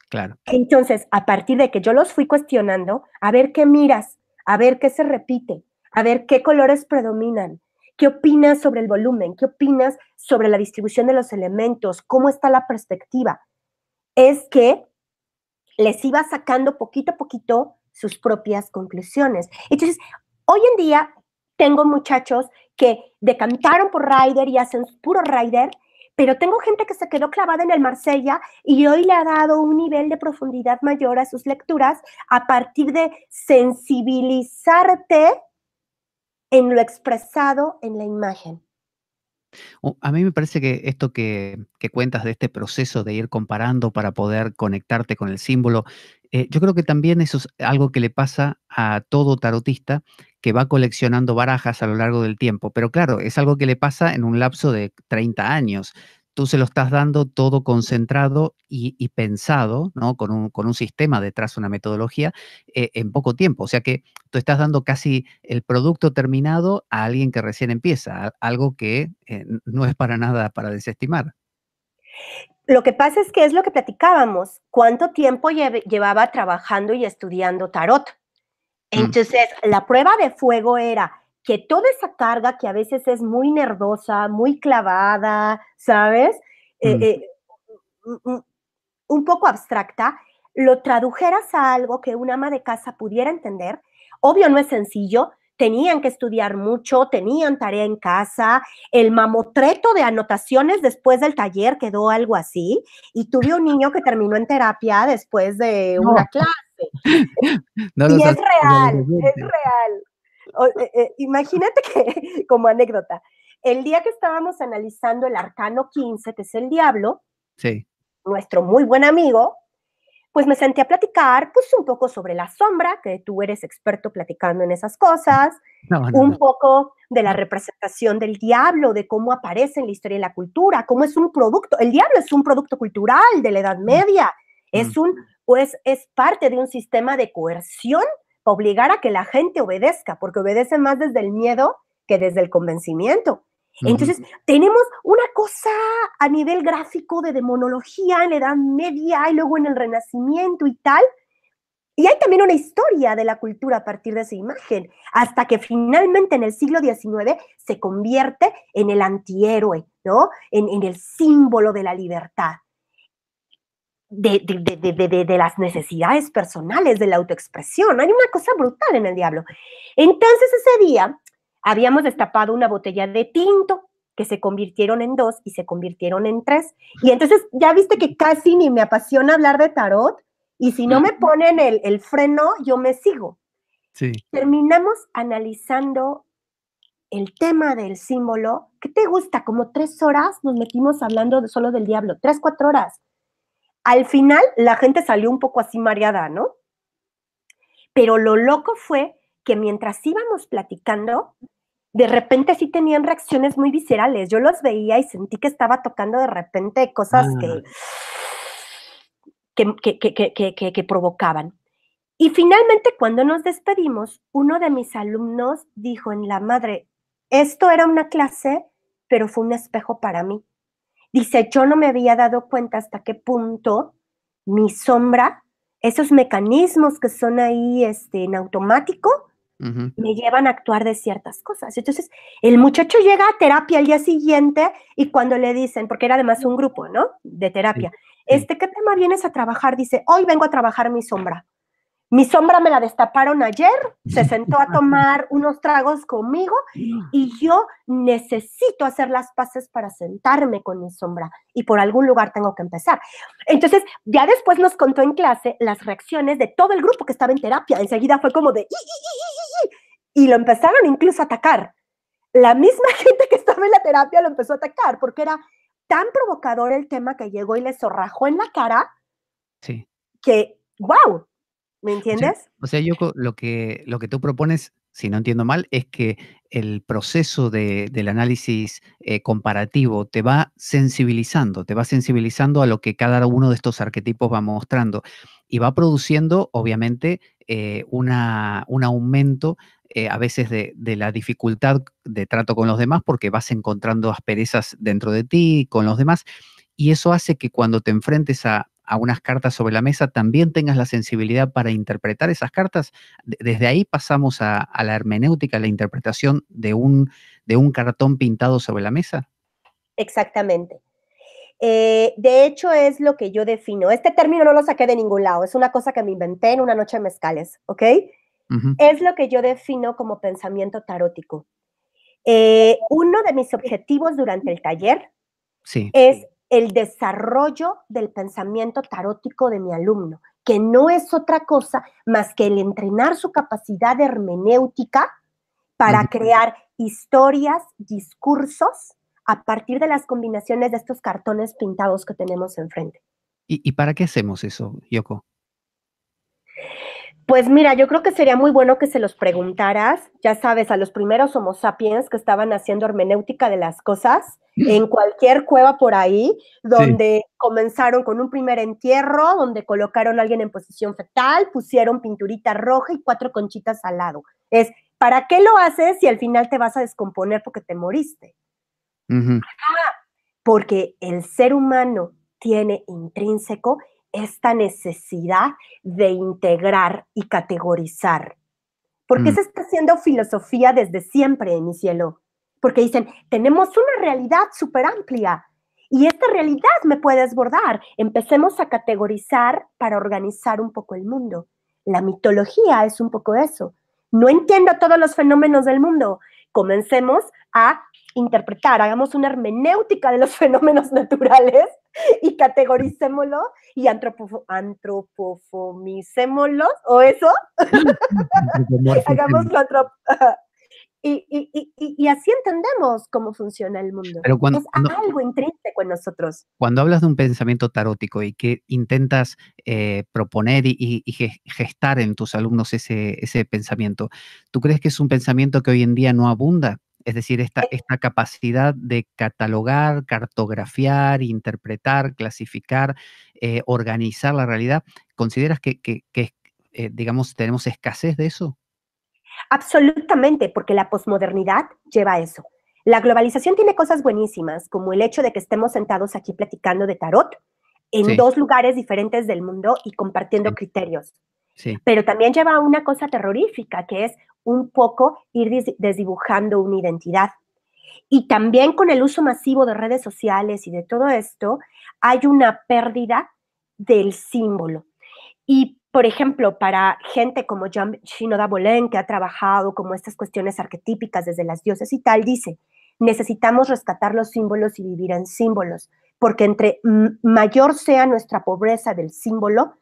Claro. Entonces, a partir de que yo los fui cuestionando, a ver qué miras, a ver qué se repite, a ver qué colores predominan, qué opinas sobre el volumen, qué opinas sobre la distribución de los elementos, cómo está la perspectiva, es que les iba sacando poquito a poquito sus propias conclusiones. Entonces, hoy en día tengo muchachos que decantaron por Rider y hacen puro Rider, pero tengo gente que se quedó clavada en el Marsella y hoy le ha dado un nivel de profundidad mayor a sus lecturas a partir de sensibilizarte en lo expresado en la imagen. A mí me parece que esto que cuentas de este proceso de ir comparando para poder conectarte con el símbolo, yo creo que también eso es algo que le pasa a todo tarotista que va coleccionando barajas a lo largo del tiempo. Pero claro, es algo que le pasa en un lapso de 30 años. Tú se lo estás dando todo concentrado y pensado, ¿no? Con un sistema detrás, una metodología, en poco tiempo. O sea que tú estás dando casi el producto terminado a alguien que recién empieza, algo que no es para nada para desestimar. Lo que pasa es que es lo que platicábamos, cuánto tiempo llevaba trabajando y estudiando tarot. Entonces, la prueba de fuego era que toda esa carga que a veces es muy nerdosa, muy clavada, ¿sabes? Un poco abstracta, lo tradujeras a algo que una ama de casa pudiera entender. Obvio, no es sencillo, tenían que estudiar mucho, tenían tarea en casa, el mamotreto de anotaciones después del taller quedó algo así, y tuve un niño que terminó en terapia después de una clase. No y es real, es real. Imagínate que, como anécdota, el día que estábamos analizando el arcano 15, que es el diablo, sí, nuestro muy buen amigo, pues me senté a platicar, pues un poco sobre la sombra, que tú eres experto platicando en esas cosas, un poco de la representación del diablo, de cómo aparece en la historia y la cultura, cómo es un producto, el diablo es un producto cultural de la Edad Media, es parte de un sistema de coerción para obligar a que la gente obedezca, porque obedece más desde el miedo que desde el convencimiento. Entonces, tenemos una cosa a nivel gráfico de demonología en la Edad Media y luego en el Renacimiento y tal. Y hay también una historia de la cultura a partir de esa imagen, hasta que finalmente en el siglo XIX se convierte en el antihéroe, ¿no? En el símbolo de la libertad, de las necesidades personales, de la autoexpresión. Hay una cosa brutal en el diablo. Entonces ese día habíamos destapado una botella de tinto que se convirtieron en 2 y se convirtieron en 3. Y entonces ya viste que casi ni me apasiona hablar de tarot y si no me ponen el freno, yo me sigo. Sí. Terminamos analizando el tema del símbolo. ¿Qué te gusta? Como 3 horas nos metimos hablando solo del diablo, 3, 4 horas. Al final la gente salió un poco así mareada, ¿no? Pero lo loco fue que mientras íbamos platicando, de repente sí tenían reacciones muy viscerales. Yo los veía y sentí que estaba tocando de repente cosas que que provocaban. Y finalmente, cuando nos despedimos, uno de mis alumnos dijo en la madre, esto era una clase, pero fue un espejo para mí. Dice, yo no me había dado cuenta hasta qué punto mi sombra, esos mecanismos que son ahí en automático, me llevan a actuar de ciertas cosas. Entonces, el muchacho llega a terapia al día siguiente y cuando le dicen, porque era además un grupo, ¿no? De terapia, Sí. ¿qué tema vienes a trabajar? Dice, hoy vengo a trabajar mi sombra. Mi sombra me la destaparon ayer, se sentó a tomar unos tragos conmigo y yo necesito hacer las paces para sentarme con mi sombra y por algún lugar tengo que empezar. Entonces, ya después nos contó en clase las reacciones de todo el grupo que estaba en terapia. Enseguida fue como de y lo empezaron incluso a atacar. La misma gente que estaba en la terapia lo empezó a atacar porque era tan provocador el tema que llegó y le zorrajó en la cara que, wow, ¿me entiendes? O sea, Yoko, lo que tú propones, si no entiendo mal, es que el proceso del análisis comparativo te va sensibilizando a lo que cada uno de estos arquetipos va mostrando y va produciendo, obviamente, un aumento a veces de la dificultad de trato con los demás porque vas encontrando asperezas dentro de ti, con los demás, y eso hace que cuando te enfrentes a unas cartas sobre la mesa, también tengas la sensibilidad para interpretar esas cartas. Desde ahí pasamos a la hermenéutica, a la interpretación de un cartón pintado sobre la mesa. Exactamente. De hecho, es lo que yo defino. Este término no lo saqué de ningún lado, es una cosa que me inventé en una noche de mezcales, ¿ok? Es lo que yo defino como pensamiento tarótico. Uno de mis objetivos durante el taller es el desarrollo del pensamiento tarótico de mi alumno, que no es otra cosa más que el entrenar su capacidad de hermenéutica para crear historias, discursos, a partir de las combinaciones de estos cartones pintados que tenemos enfrente. ¿Y para qué hacemos eso, Yoko? Pues mira, yo creo que sería muy bueno que se los preguntaras, ya sabes, a los primeros Homo sapiens que estaban haciendo hermenéutica de las cosas, en cualquier cueva por ahí, donde comenzaron con un primer entierro, donde colocaron a alguien en posición fetal, pusieron pinturita roja y 4 conchitas al lado. ¿Para qué lo haces si al final te vas a descomponer porque te moriste? Porque el ser humano tiene intrínseco esta necesidad de integrar y categorizar. ¿Por qué se está haciendo filosofía desde siempre, mi cielo? Porque dicen, tenemos una realidad súper amplia y esta realidad me puede desbordar. Empecemos a categorizar para organizar un poco el mundo. La mitología es un poco eso. No entiendo todos los fenómenos del mundo. Comencemos a interpretar, hagamos una hermenéutica de los fenómenos naturales y categoricémoslo y antropofomicémoslo, o eso, hagámoslo y así entendemos cómo funciona el mundo. Pero es algo intrínseco en nosotros. Cuando hablas de un pensamiento tarótico y que intentas proponer y gestar en tus alumnos ese pensamiento, ¿tú crees que es un pensamiento que hoy en día no abunda? Es decir, esta capacidad de catalogar, cartografiar, interpretar, clasificar, organizar la realidad, ¿consideras que digamos, tenemos escasez de eso? Absolutamente, porque la posmodernidad lleva a eso. La globalización tiene cosas buenísimas, como el hecho de que estemos sentados aquí platicando de tarot en 2 lugares diferentes del mundo y compartiendo criterios. Pero también lleva a una cosa terrorífica, que es un poco ir desdibujando una identidad. Y también con el uso masivo de redes sociales y de todo esto, hay una pérdida del símbolo. Y, por ejemplo, para gente como Jean Shinoda Bolén, que ha trabajado como estas cuestiones arquetípicas desde las dioses y tal, dice, necesitamos rescatar los símbolos y vivir en símbolos, porque entre mayor sea nuestra pobreza del símbolo,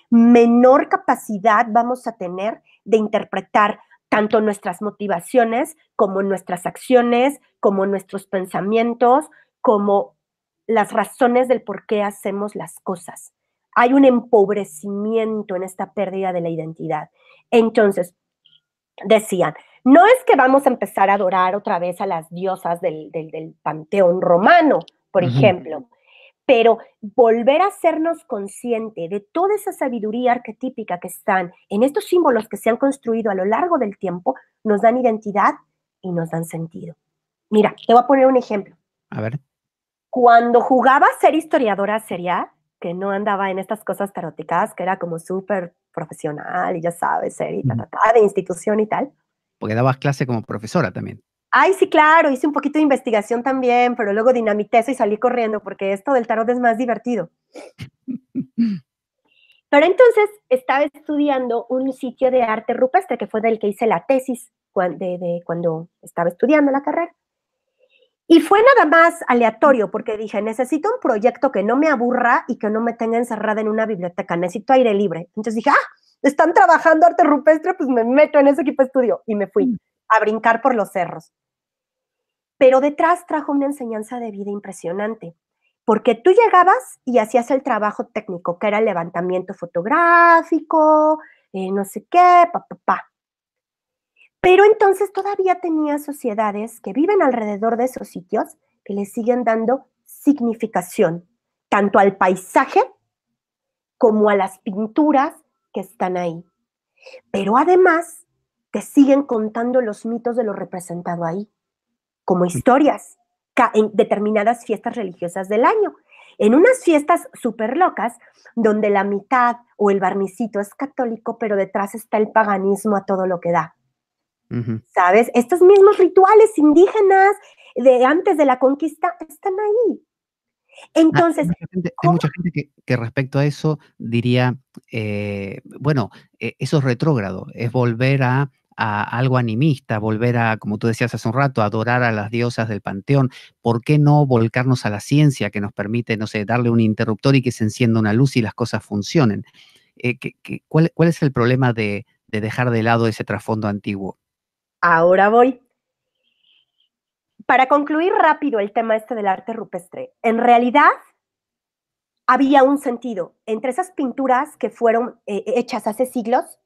menor capacidad vamos a tener de interpretar tanto nuestras motivaciones como nuestras acciones, como nuestros pensamientos, como las razones del por qué hacemos las cosas. Hay un empobrecimiento en esta pérdida de la identidad. Entonces, decían, no es que vamos a empezar a adorar otra vez a las diosas del panteón romano, por ejemplo, pero volver a hacernos consciente de toda esa sabiduría arquetípica que están en estos símbolos que se han construido a lo largo del tiempo, nos dan identidad y nos dan sentido. Mira, te voy a poner un ejemplo. A ver. Cuando jugaba a ser historiadora seria, que no andaba en estas cosas taróticas, que era como súper profesional y ya sabes, seria, de institución y tal. Porque dabas clase como profesora también. Ay, sí, claro, hice un poquito de investigación también, pero luego dinamité eso y salí corriendo porque esto del tarot es más divertido. Pero entonces estaba estudiando un sitio de arte rupestre, que fue del que hice la tesis cuando estaba estudiando la carrera. Y fue nada más aleatorio, porque dije, necesito un proyecto que no me aburra y que no me tenga encerrada en una biblioteca, necesito aire libre. Entonces dije, están trabajando arte rupestre, pues me meto en ese equipo de estudio. Y me fui a brincar por los cerros. Pero detrás trajo una enseñanza de vida impresionante, porque tú llegabas y hacías el trabajo técnico, que era el levantamiento fotográfico, no sé qué, Pero entonces todavía tenía sociedades que viven alrededor de esos sitios que le siguen dando significación, tanto al paisaje como a las pinturas que están ahí. Pero además te siguen contando los mitos de lo representado ahí, como historias en determinadas fiestas religiosas del año. En unas fiestas súper locas, donde la mitad o el barnicito es católico, pero detrás está el paganismo a todo lo que da. ¿Sabes? Estos mismos rituales indígenas de antes de la conquista están ahí. Entonces, hay mucha gente que respecto a eso diría, bueno, eso es retrógrado, es volver a algo animista, volver a, como tú decías hace un rato, a adorar a las diosas del panteón. ¿Por qué no volcarnos a la ciencia que nos permite, no sé, darle un interruptor y que se encienda una luz y las cosas funcionen? ¿Cuál es el problema de dejar de lado ese trasfondo antiguo? Ahora voy. Para concluir rápido el tema este del arte rupestre, en realidad había un sentido entre esas pinturas que fueron hechas hace siglos,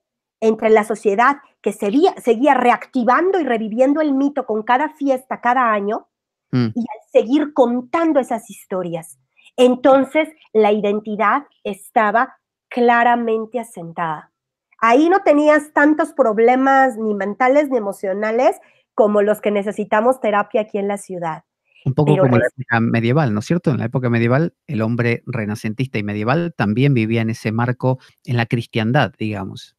entre la sociedad que seguía reactivando y reviviendo el mito con cada fiesta, cada año, y al seguir contando esas historias. Entonces, la identidad estaba claramente asentada. Ahí no tenías tantos problemas ni mentales ni emocionales como los que necesitamos terapia aquí en la ciudad. Un poco como la época medieval, ¿no es cierto? En la época medieval, el hombre renacentista y medieval también vivía en ese marco, en la cristiandad, digamos.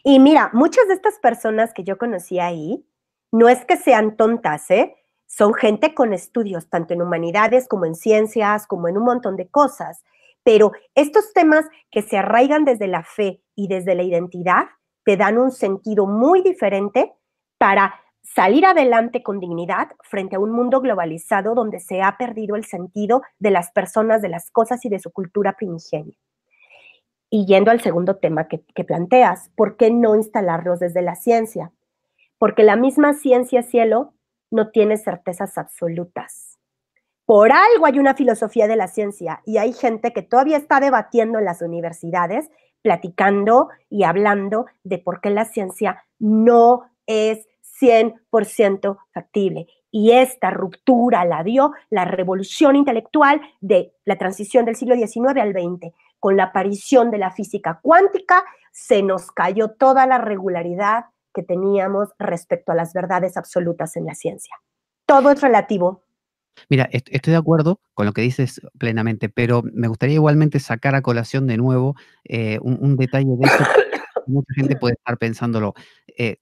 Y mira, muchas de estas personas que yo conocí ahí, no es que sean tontas, ¿eh? Son gente con estudios, tanto en humanidades como en ciencias, como en un montón de cosas. Pero estos temas que se arraigan desde la fe y desde la identidad, te dan un sentido muy diferente para salir adelante con dignidad frente a un mundo globalizado donde se ha perdido el sentido de las personas, de las cosas y de su cultura primigenia. Y yendo al segundo tema que planteas, ¿por qué no instalarlos desde la ciencia? Porque la misma ciencia, cielo, no tiene certezas absolutas. Por algo hay una filosofía de la ciencia y hay gente que todavía está debatiendo en las universidades, platicando y hablando de por qué la ciencia no es 100% factible. Y esta ruptura la dio la revolución intelectual de la transición del siglo XIX al XX. Con la aparición de la física cuántica, se nos cayó toda la regularidad que teníamos respecto a las verdades absolutas en la ciencia. Todo es relativo. Mira, estoy de acuerdo con lo que dices plenamente, pero me gustaría igualmente sacar a colación de nuevo un detalle de eso. Mucha gente puede estar pensándolo.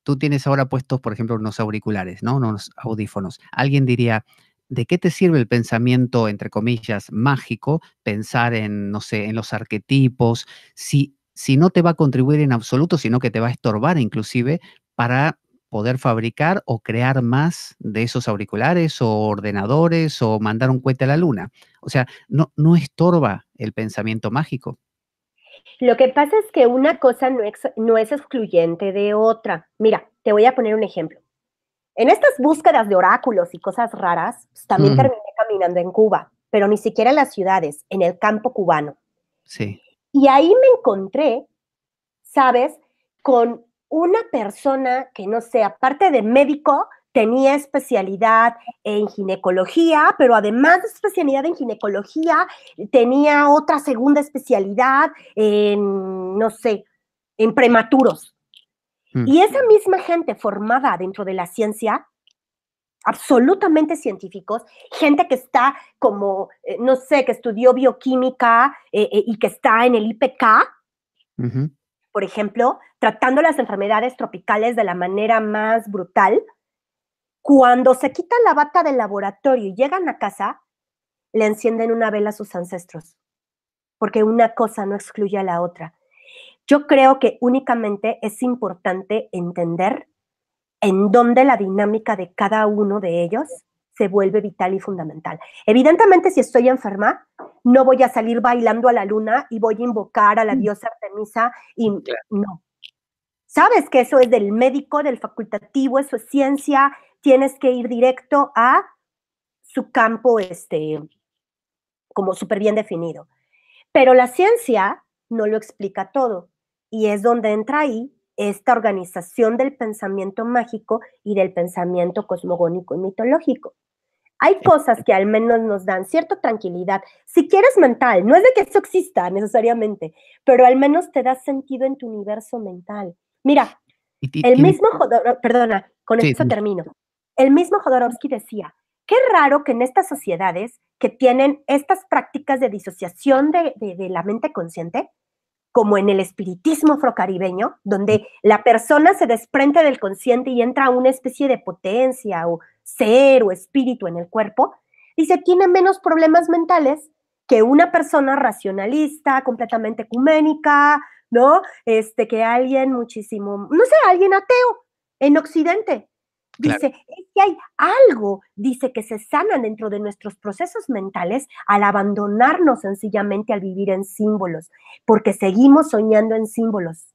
Tú tienes ahora puestos, por ejemplo, unos auriculares, ¿no? Unos audífonos. Alguien diría, ¿de qué te sirve el pensamiento, entre comillas, mágico, pensar en, no sé, en los arquetipos, si no te va a contribuir en absoluto, sino que te va a estorbar inclusive para poder fabricar o crear más de esos auriculares o ordenadores o mandar un cohete a la luna? O sea, no estorba el pensamiento mágico. Lo que pasa es que una cosa no es excluyente de otra. Mira, te voy a poner un ejemplo. En estas búsquedas de oráculos y cosas raras, pues, también terminé caminando en Cuba, pero ni siquiera en las ciudades, en el campo cubano. Sí. Y ahí me encontré, ¿sabes?, con una persona que, no sé, aparte de médico, tenía especialidad en ginecología, pero además de especialidad en ginecología, tenía otra segunda especialidad en, no sé, en prematuros. Y esa misma gente formada dentro de la ciencia, absolutamente científicos, gente que está como, no sé, que estudió bioquímica y que está en el IPK, por ejemplo, tratando las enfermedades tropicales de la manera más brutal, cuando se quitan la bata del laboratorio y llegan a casa, le encienden una vela a sus ancestros, porque una cosa no excluye a la otra. Yo creo que únicamente es importante entender en dónde la dinámica de cada uno de ellos se vuelve vital y fundamental. Evidentemente, si estoy enferma, no voy a salir bailando a la luna y voy a invocar a la diosa Artemisa y no. Sabes que eso es del médico, del facultativo, eso es ciencia, tienes que ir directo a su campo como súper bien definido. Pero la ciencia no lo explica todo y es donde entra ahí esta organización del pensamiento mágico y del pensamiento cosmogónico y mitológico. Hay cosas que al menos nos dan cierta tranquilidad, si quieres mental, no es de que eso exista necesariamente, pero al menos te da sentido en tu universo mental. Mira, el mismo perdona, con esto termino. El mismo Jodorowsky decía, qué raro que en estas sociedades que tienen estas prácticas de disociación de la mente consciente, como en el espiritismo afrocaribeño, donde la persona se desprende del consciente y entra a una especie de potencia o ser o espíritu en el cuerpo, dice, tiene menos problemas mentales que una persona racionalista, completamente ecuménica, ¿no? Que alguien muchísimo, no sé, alguien ateo en Occidente. Dice, es que hay algo, dice, que se sana dentro de nuestros procesos mentales al abandonarnos sencillamente al vivir en símbolos, porque seguimos soñando en símbolos,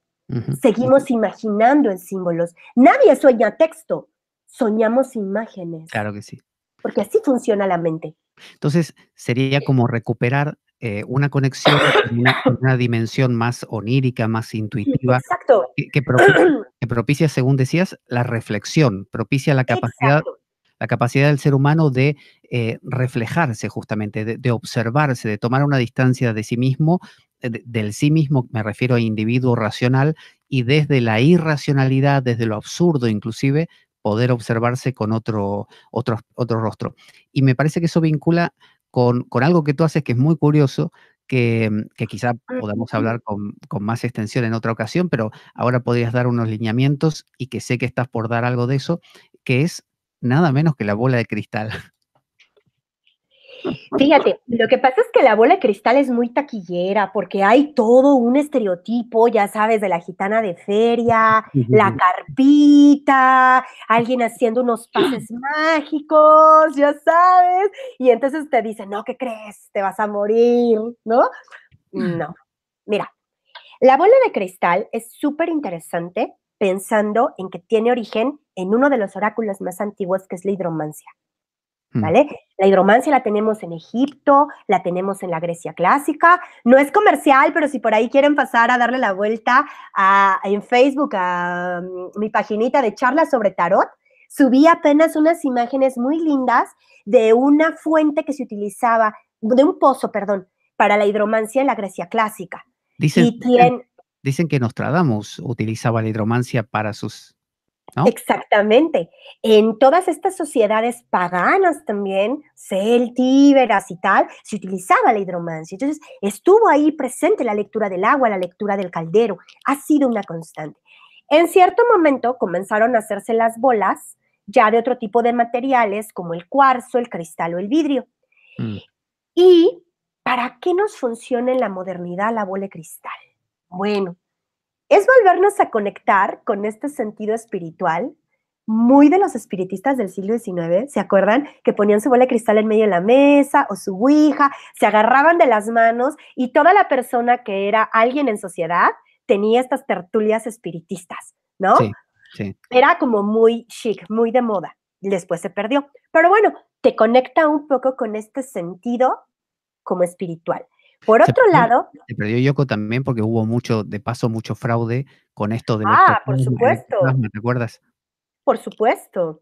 seguimos imaginando en símbolos. Nadie sueña texto, soñamos imágenes. Claro que sí. Porque así funciona la mente. Entonces, sería como recuperar una conexión con una dimensión más onírica, más intuitiva. Exacto. Que propicia, según decías, la reflexión, propicia la capacidad del ser humano de reflejarse justamente, de observarse, de tomar una distancia de sí mismo, del sí mismo, me refiero a individuo racional, y desde la irracionalidad, desde lo absurdo inclusive, poder observarse con otro rostro. Y me parece que eso vincula con algo que tú haces que es muy curioso, que quizá podamos hablar con más extensión en otra ocasión, pero ahora podrías dar unos lineamientos y que sé que estás por dar algo de eso, que es nada menos que la bola de cristal. Fíjate, lo que pasa es que la bola de cristal es muy taquillera porque hay todo un estereotipo, ya sabes, de la gitana de feria, la carpita, alguien haciendo unos pases mágicos, ya sabes, y entonces te dicen, no, ¿qué crees? Te vas a morir, ¿no? No, mira, la bola de cristal es súper interesante pensando en que tiene origen en uno de los oráculos más antiguos, que es la hidromancia. ¿Vale? La hidromancia la tenemos en Egipto, la tenemos en la Grecia clásica. No es comercial, pero si por ahí quieren pasar a darle la vuelta en Facebook a mi paginita de charlas sobre tarot, subí apenas unas imágenes muy lindas de una fuente que se utilizaba, de un pozo, perdón, para la hidromancia en la Grecia clásica. Dicen que Nostradamus utilizaba la hidromancia para sus... ¿no? Exactamente. En todas estas sociedades paganas también, celtíberas y tal, se utilizaba la hidromancia. Entonces, estuvo ahí presente la lectura del agua, la lectura del caldero. Ha sido una constante. En cierto momento comenzaron a hacerse las bolas ya de otro tipo de materiales como el cuarzo, el cristal o el vidrio. ¿Y para qué nos funciona en la modernidad la bola de cristal? Bueno, es volvernos a conectar con este sentido espiritual, muy de los espiritistas del siglo XIX, ¿se acuerdan? Que ponían su bola de cristal en medio de la mesa o su ouija, se agarraban de las manos y toda la persona que era alguien en sociedad tenía estas tertulias espiritistas, ¿no? Sí, sí. Era como muy chic, muy de moda. Después se perdió. Pero bueno, te conecta un poco con este sentido como espiritual. Por otro lado... Se perdió Yoko también porque hubo mucho fraude con esto de por supuesto. ¿te acuerdas? Por supuesto.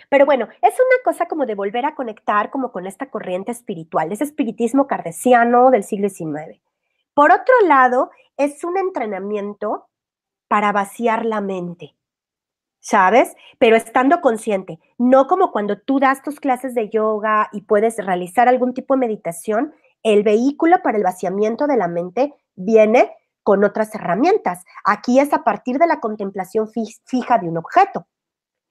Pero bueno, es una cosa como de volver a conectar como con esta corriente espiritual, ese espiritismo kardeciano del siglo XIX. Por otro lado, es un entrenamiento para vaciar la mente, ¿sabes? Pero estando consciente, no como cuando tú das tus clases de yoga y puedes realizar algún tipo de meditación, el vehículo para el vaciamiento de la mente viene con otras herramientas. Aquí es a partir de la contemplación fija de un objeto.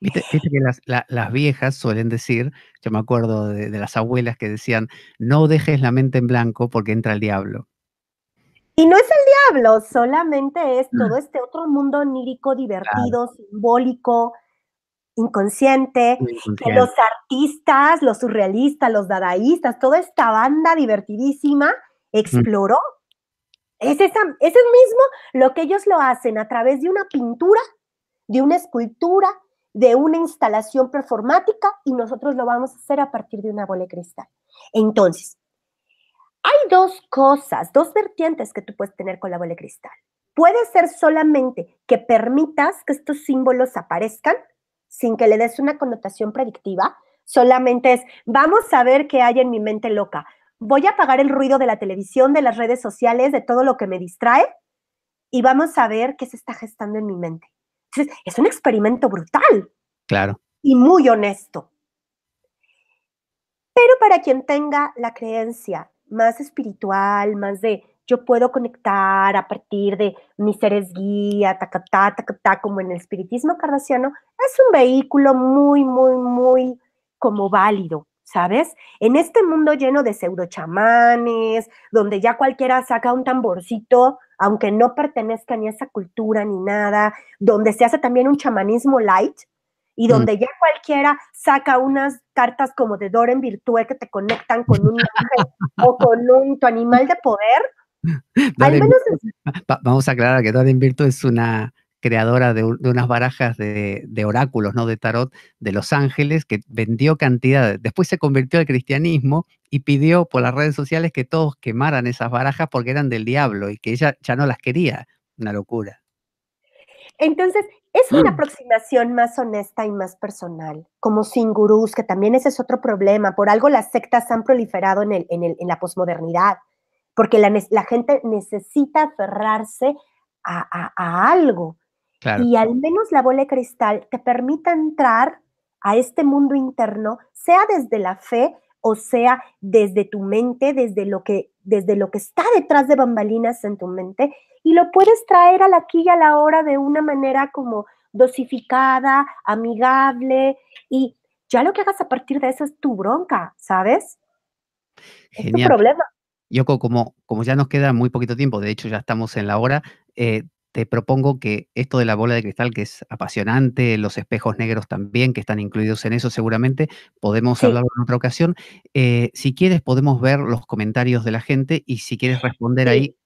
Viste que las viejas suelen decir, yo me acuerdo de las abuelas que decían, no dejes la mente en blanco porque entra el diablo. Y no es el diablo, solamente es todo este otro mundo onírico, divertido, simbólico, inconsciente, que los artistas, los surrealistas, los dadaístas, toda esta banda divertidísima exploró. Es mismo lo que ellos lo hacen a través de una pintura, de una escultura, de una instalación performática, y nosotros lo vamos a hacer a partir de una bola de cristal. Entonces, hay dos cosas, dos vertientes que tú puedes tener con la bola de cristal. Puede ser solamente que permitas que estos símbolos aparezcan sin que le des una connotación predictiva, solamente es, vamos a ver qué hay en mi mente loca. Voy a apagar el ruido de la televisión, de las redes sociales, de todo lo que me distrae, y vamos a ver qué se está gestando en mi mente. Entonces, es un experimento brutal. Claro. Y muy honesto. Pero para quien tenga la creencia más espiritual, más de yo puedo conectar a partir de mis seres guía, tacatá, tacatá, como en el espiritismo kardeciano, es un vehículo muy, muy, muy como válido, ¿sabes? En este mundo lleno de pseudochamanes, donde ya cualquiera saca un tamborcito, aunque no pertenezca ni a esa cultura ni nada, donde se hace también un chamanismo light, y donde ya cualquiera saca unas cartas como de Dora en Virtue que te conectan con un ángel o con tu animal de poder. Al menos vamos a aclarar que Dora Virtue es una creadora de unas barajas de oráculos, ¿no? De tarot de Los Ángeles, que vendió cantidades. Después se convirtió al cristianismo y pidió por las redes sociales que todos quemaran esas barajas porque eran del diablo y que ella ya no las quería. Una locura. Entonces, es una aproximación más honesta y más personal, como sin gurús, que también ese es otro problema. Por algo las sectas han proliferado en la posmodernidad, porque la gente necesita aferrarse a algo. Claro. Y al menos la bola de cristal te permite entrar a este mundo interno, sea desde la fe o sea desde tu mente, desde lo que está detrás de bambalinas en tu mente, y lo puedes traer al aquí y a la hora de una manera como dosificada, amigable, y ya lo que hagas a partir de eso es tu bronca, ¿sabes? Es tu Genial. problema. Yoko, como ya nos queda muy poquito tiempo, de hecho ya estamos en la hora, te propongo que esto de la bola de cristal, que es apasionante, los espejos negros también, que están incluidos en eso seguramente, podemos Sí. hablarlo en otra ocasión. Si quieres podemos ver los comentarios de la gente y si quieres responder Sí. ahí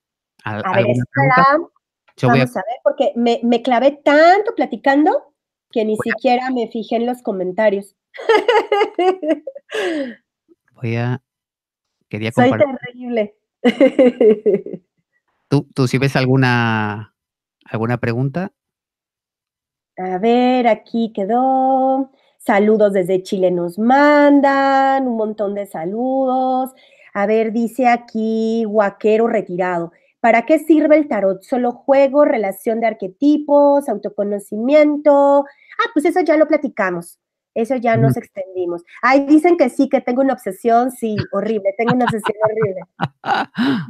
A ver, alguna pregunta. vamos a ver, porque me clavé tanto platicando que ni siquiera me fijé en los comentarios. Quería Soy compartir. terrible. ¿Tú si ves alguna pregunta? A ver, aquí quedó. Saludos desde Chile nos mandan, un montón de saludos. A ver, dice aquí Guaquero retirado. ¿Para qué sirve el tarot? ¿Solo juego, relación de arquetipos, autoconocimiento? Ah, pues eso ya lo platicamos. Eso ya nos extendimos. Ay, dicen que sí, que tengo una obsesión. Sí, horrible, tengo una obsesión horrible.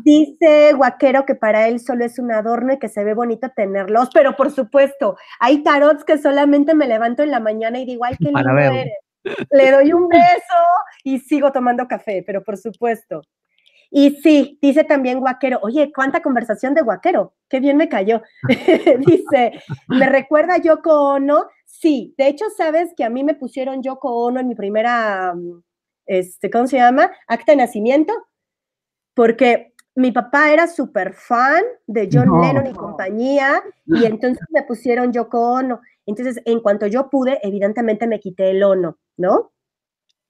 Dice Guaquero que para él solo es un adorno y que se ve bonito tenerlos, pero por supuesto, hay tarots que solamente me levanto en la mañana y digo, ay, qué lindo eres. Le doy un beso y sigo tomando café, pero por supuesto. Y sí, dice también Guaquero, oye, cuánta conversación de Guaquero, qué bien me cayó. Dice, ¿me recuerda a Yoko Ono? Sí, de hecho, sabes que a mí me pusieron Yoko Ono en mi primera, ¿cómo se llama? Acta de nacimiento, porque mi papá era súper fan de John Lennon y compañía, y entonces me pusieron Yoko Ono. Entonces, en cuanto yo pude, evidentemente me quité el Ono, ¿no?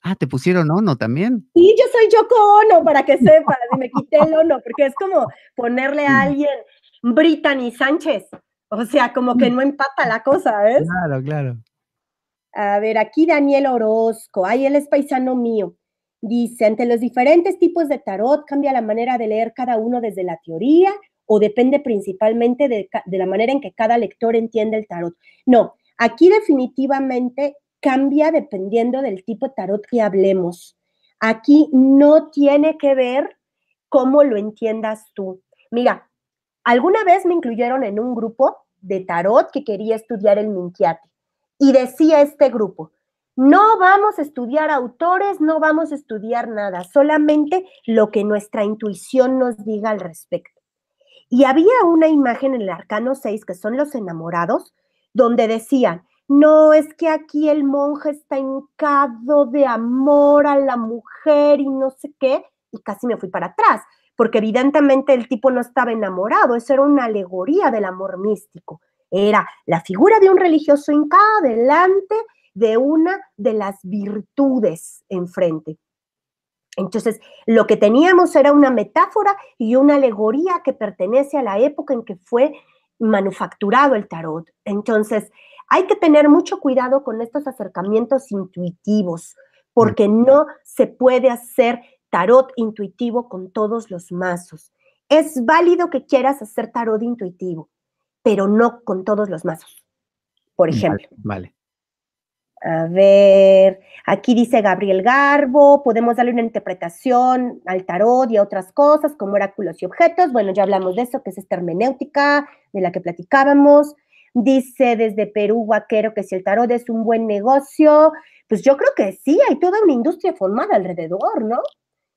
Ah, ¿te pusieron Ono también? Sí, yo soy Yoko Ono, para que sepas, y me quité el Ono, porque es como ponerle a alguien Brittany Sánchez, o sea, como que no empata la cosa, ¿ves? Claro, claro. A ver, aquí Daniel Orozco, ay, él es paisano mío. Dice, ante los diferentes tipos de tarot, cambia la manera de leer cada uno desde la teoría o depende principalmente de la manera en que cada lector entiende el tarot. No, aquí definitivamente cambia dependiendo del tipo de tarot que hablemos. Aquí no tiene que ver cómo lo entiendas tú. Mira, alguna vez me incluyeron en un grupo de tarot que quería estudiar el Minquiate y decía este grupo, no vamos a estudiar autores, no vamos a estudiar nada, solamente lo que nuestra intuición nos diga al respecto. Y había una imagen en el Arcano 6, que son los enamorados, donde decían, no, es que aquí el monje está hincado de amor a la mujer y no sé qué, y casi me fui para atrás, porque evidentemente el tipo no estaba enamorado, eso era una alegoría del amor místico. Era la figura de un religioso hincado delante de una de las virtudes enfrente. Entonces, lo que teníamos era una metáfora y una alegoría que pertenece a la época en que fue manufacturado el tarot. Entonces, hay que tener mucho cuidado con estos acercamientos intuitivos, porque no se puede hacer tarot intuitivo con todos los mazos. Es válido que quieras hacer tarot intuitivo, pero no con todos los mazos, por ejemplo. Vale. A ver, aquí dice Gabriel Garbo, podemos darle una interpretación al tarot y a otras cosas como oráculos y objetos. Bueno, ya hablamos de eso, que es esta hermenéutica de la que platicábamos. Dice desde Perú, Guaquero, que si el tarot es un buen negocio, pues yo creo que sí, hay toda una industria formada alrededor, ¿no?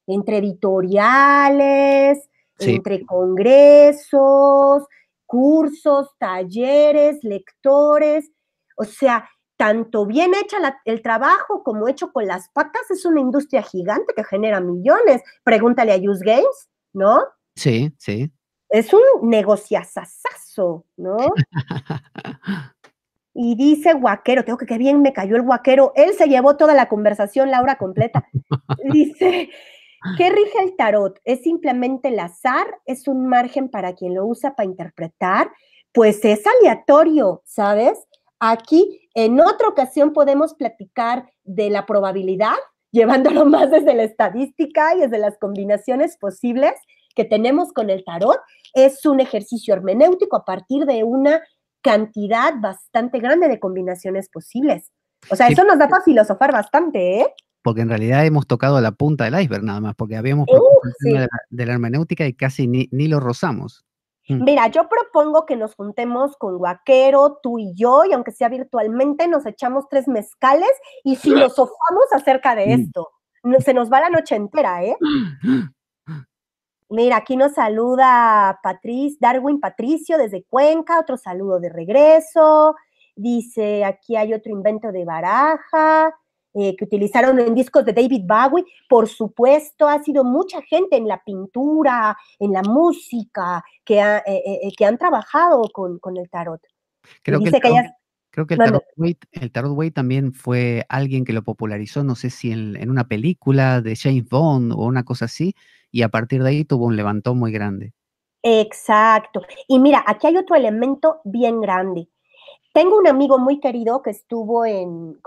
Entre editoriales, Sí. entre congresos, cursos, talleres, lectores, o sea, tanto bien hecha el trabajo como hecho con las patas, es una industria gigante que genera millones. Pregúntale a Use Games, ¿no? Sí, sí. Es un negociazazazo, ¿no? Y dice Guaquero, tengo que bien me cayó el Guaquero, él se llevó toda la conversación, la hora completa. Dice, ¿qué rige el tarot? ¿Es simplemente el azar? ¿Es un margen para quien lo usa para interpretar? Pues es aleatorio, ¿sabes? Aquí, en otra ocasión, podemos platicar de la probabilidad, llevándolo más desde la estadística y desde las combinaciones posibles que tenemos con el tarot. Es un ejercicio hermenéutico a partir de una cantidad bastante grande de combinaciones posibles. O sea, Sí, eso nos da para filosofar bastante, ¿eh? porque en realidad hemos tocado la punta del iceberg nada más, porque habíamos propuesto el tema Sí. de la hermenéutica y casi ni lo rozamos. Mira, yo propongo que nos juntemos con Guaquero, tú y yo, y aunque sea virtualmente, nos echamos 3 mezcales y filosofamos acerca de esto. Se nos va la noche entera, ¿eh? Mira, aquí nos saluda Darwin Patricio desde Cuenca, otro saludo de regreso. Dice, aquí hay otro invento de baraja que utilizaron en discos de David Bowie. Por supuesto, ha sido mucha gente en la pintura, en la música, que han trabajado con el tarot. Creo que el Mande. Tarot Way también fue alguien que lo popularizó, no sé si en una película de James Bond o una cosa así, y a partir de ahí tuvo un levantón muy grande. Exacto. Y mira, aquí hay otro elemento bien grande. Tengo un amigo muy querido que estuvo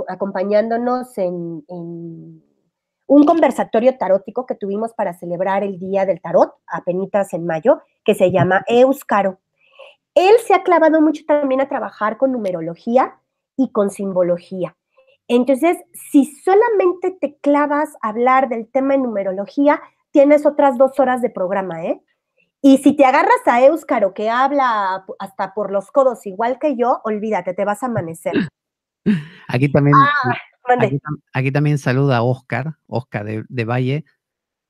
acompañándonos en un conversatorio tarótico que tuvimos para celebrar el Día del Tarot, apenitas en mayo, que se llama Éuscaro. Él se ha clavado mucho también a trabajar con numerología y con simbología. Entonces, si solamente te clavas a hablar del tema de numerología, tienes otras 2 horas de programa, ¿eh? Y si te agarras a Éuscaro, que habla hasta por los codos igual que yo, olvídate, te vas a amanecer. Aquí también, Mande. aquí también saluda a Oscar de Valle,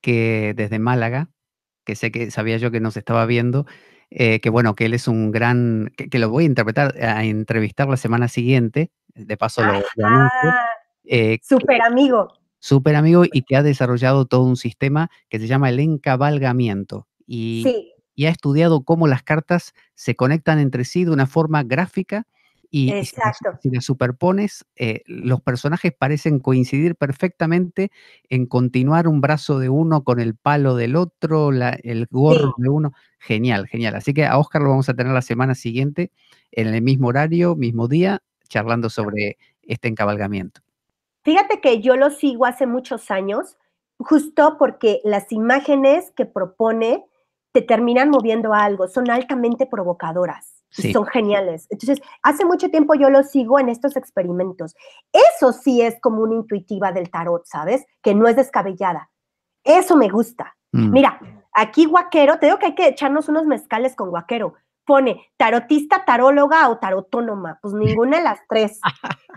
que desde Málaga, que sabía yo que nos estaba viendo, que bueno, que él es un gran, que lo voy a entrevistar la semana siguiente, de paso lo anuncio. Súper amigo. Súper amigo y que ha desarrollado todo un sistema que se llama el encabalgamiento Sí, y ha estudiado cómo las cartas se conectan entre sí de una forma gráfica y exacto. si las superpones, los personajes parecen coincidir perfectamente en continuar un brazo de uno con el palo del otro, el gorro de uno. Genial, genial. Así que a Oscar lo vamos a tener la semana siguiente en el mismo horario, mismo día, charlando sobre este encabalgamiento. Fíjate que yo lo sigo hace muchos años, justo porque las imágenes que propone te terminan moviendo a algo, son altamente provocadoras y Sí. son geniales. Entonces, hace mucho tiempo yo lo sigo en estos experimentos. Eso sí es como una intuitiva del tarot, ¿sabes? Que no es descabellada. Eso me gusta. Mira, aquí Guaquero, te digo que hay que echarnos unos mezcales con Guaquero. Pone tarotista, taróloga o tarotónoma. Pues ninguna de las tres.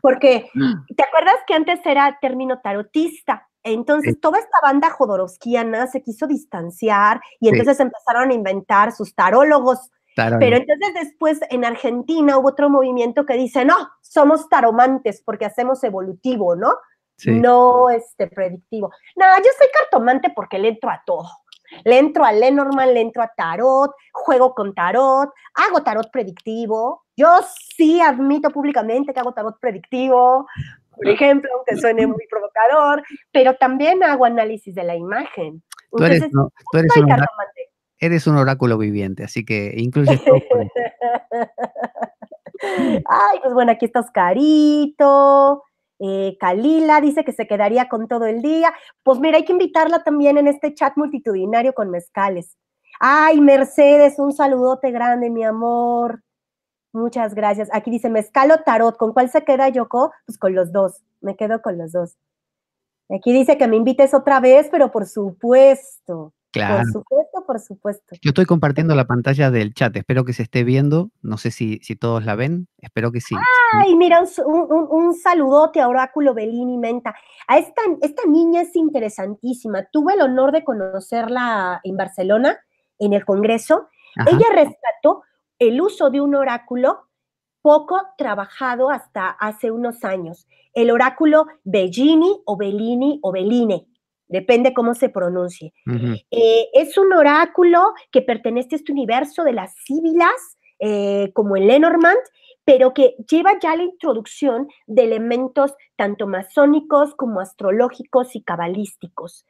Porque, ¿te acuerdas que antes era término tarotista? Entonces, toda esta banda jodorowskiana se quiso distanciar y entonces empezaron a inventar sus tarólogos. Pero entonces después en Argentina hubo otro movimiento que dice, no, somos taromantes porque hacemos evolutivo, ¿no? Sí. No predictivo. No, yo soy cartomante porque le entro a todo. Le entro a Lenormand, le entro a tarot, juego con tarot, hago tarot predictivo. Yo sí admito públicamente que hago tarot predictivo, por ejemplo, aunque suene muy provocador, pero también hago análisis de la imagen. Entonces, tú eres un cartomante. Eres un oráculo viviente, así que incluyes todo. Ay, pues bueno, aquí está Oscarito. Kalila dice que se quedaría con todo el día. Pues mira, hay que invitarla también en este chat multitudinario con mezcales. Ay, Mercedes, un saludote grande, mi amor. Muchas gracias. Aquí dice mezcal o tarot. ¿Con cuál se queda, Yoko? Pues con los dos. Me quedo con los dos. Aquí dice que me invites otra vez, pero por supuesto. Claro. Por supuesto, por supuesto. Yo estoy compartiendo la pantalla del chat, espero que se esté viendo, no sé si todos la ven, espero que sí. Ay, mira, un saludote a Oráculo Bellini Menta. A esta niña es interesantísima, tuve el honor de conocerla en Barcelona, en el Congreso. Ajá. Ella rescató el uso de un oráculo poco trabajado hasta hace unos años, el oráculo Bellini o Bellini o Belline. Depende cómo se pronuncie. Es un oráculo que pertenece a este universo de las síbilas, como el Lenormand, pero que lleva ya la introducción de elementos tanto masónicos como astrológicos y cabalísticos.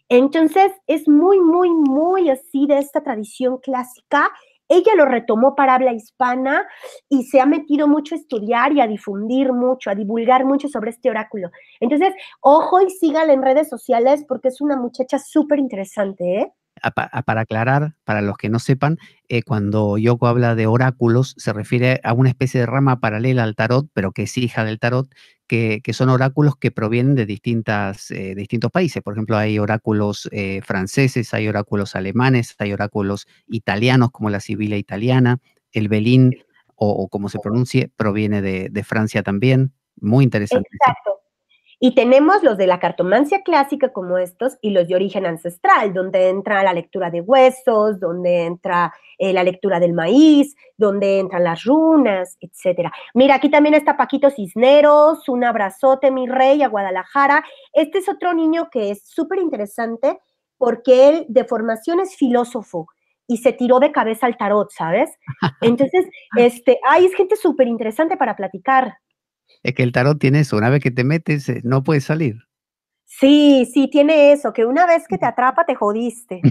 Entonces, es muy, muy, muy así de esta tradición clásica. Ella lo retomó para habla hispana y se ha metido mucho a estudiar y a difundir mucho, a divulgar mucho sobre este oráculo. Entonces, ojo y sígala en redes sociales porque es una muchacha súper interesante, ¿eh? Para aclarar, para los que no sepan, cuando Yoko habla de oráculos, se refiere a una especie de rama paralela al tarot, pero que es hija del tarot, que son oráculos que provienen de distintos países. Por ejemplo, hay oráculos franceses, hay oráculos alemanes, hay oráculos italianos, como la Sibila italiana, el Belín, o como se pronuncie, proviene de Francia también. Muy interesante. Exacto. Y tenemos los de la cartomancia clásica como estos y los de origen ancestral, donde entra la lectura de huesos, donde entra la lectura del maíz, donde entran las runas, etc. Mira, aquí también está Paquito Cisneros, un abrazote, mi rey, a Guadalajara. Este es otro niño que es súper interesante porque él de formación es filósofo y se tiró de cabeza al tarot, ¿sabes? Entonces, es gente súper interesante para platicar. Es que el tarot tiene eso, una vez que te metes, no puedes salir. Sí, sí, tiene eso, que una vez que te atrapa, te jodiste.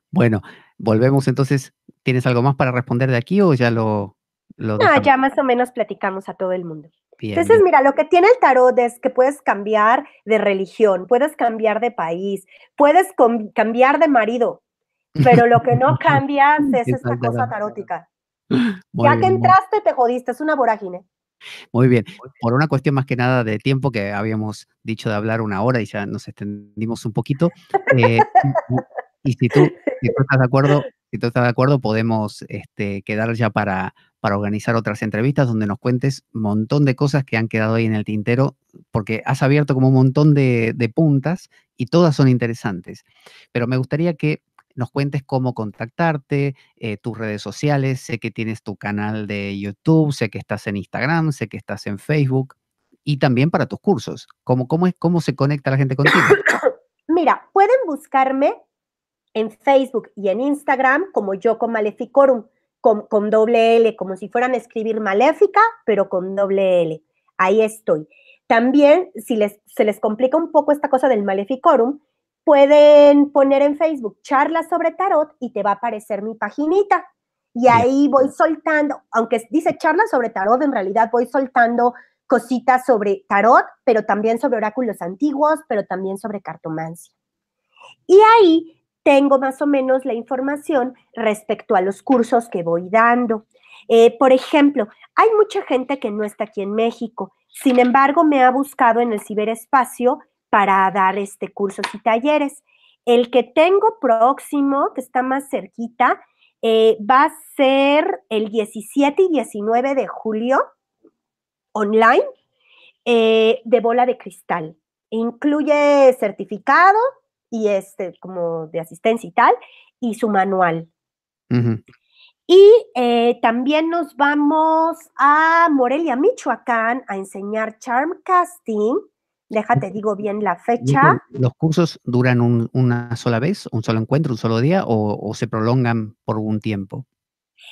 Bueno, volvemos entonces. ¿Tienes algo más para responder de aquí o ya lo No, dejamos? ya más o menos platicamos a todo el mundo. Bien, entonces, bien. mira, lo que tiene el tarot es que puedes cambiar de religión, puedes cambiar de país, puedes cambiar de marido, pero lo que no cambias es esta cosa tarótica. Ya que entraste, te jodiste, es una vorágine. Muy bien. Por una cuestión más que nada de tiempo, que habíamos dicho de hablar 1 hora y ya nos extendimos un poquito. Y si tú estás de acuerdo, podemos quedar ya para organizar otras entrevistas donde nos cuentes un montón de cosas que han quedado ahí en el tintero, porque has abierto como un montón de puntas y todas son interesantes. Pero me gustaría que nos cuentes cómo contactarte, tus redes sociales. Sé que tienes tu canal de YouTube, sé que estás en Instagram, sé que estás en Facebook, y también para tus cursos. ¿Cómo se conecta la gente contigo? Mira, pueden buscarme en Facebook y en Instagram como Yoko Maleficorum, con doble L, como si fueran a escribir maléfica, pero con doble L. Ahí estoy. También, si se les complica un poco esta cosa del Maleficorum, pueden poner en Facebook charlas sobre tarot y te va a aparecer mi paginita. Y Bien. ahí voy soltando, aunque dice charla sobre tarot, en realidad voy soltando cositas sobre tarot, pero también sobre oráculos antiguos, pero también sobre cartomancia. Y ahí tengo más o menos la información respecto a los cursos que voy dando. Por ejemplo, hay mucha gente que no está aquí en México, sin embargo, me ha buscado en el ciberespacio para dar cursos y talleres. El que tengo próximo, que está más cerquita, va a ser el 17 y 19 de julio, online, de bola de cristal. Incluye certificado y como de asistencia y tal, y su manual. Ujú. Y también nos vamos a Morelia, Michoacán, a enseñar charm casting. Déjate, digo bien la fecha. ¿Los cursos duran una sola vez, un solo encuentro, un solo día, o se prolongan por un tiempo?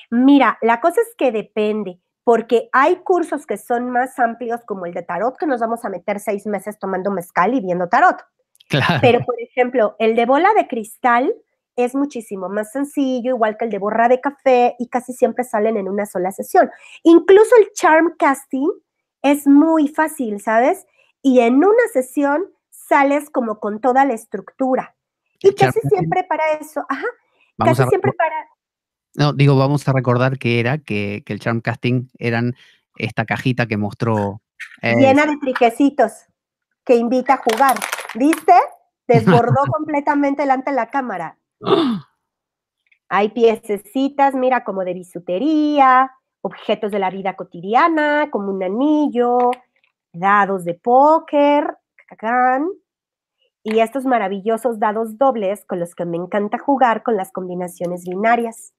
Mira, la cosa es que depende, porque hay cursos que son más amplios, como el de tarot, que nos vamos a meter 6 meses tomando mezcal y viendo tarot. Claro. Pero, por ejemplo, el de bola de cristal es muchísimo más sencillo, igual que el de borra de café, y casi siempre salen en una sola sesión. Incluso el charm casting es muy fácil, ¿sabes? Y en una sesión sales como con toda la estructura. Y casi siempre para eso, vamos a recordar que el charm casting eran esta cajita que mostró. Llena de triquecitos que invita a jugar. ¿Viste? Desbordó completamente delante de la cámara. Hay piececitas, mira, como de bisutería, objetos de la vida cotidiana, como un anillo, dados de póker, y estos maravillosos dados dobles con los que me encanta jugar con las combinaciones binarias.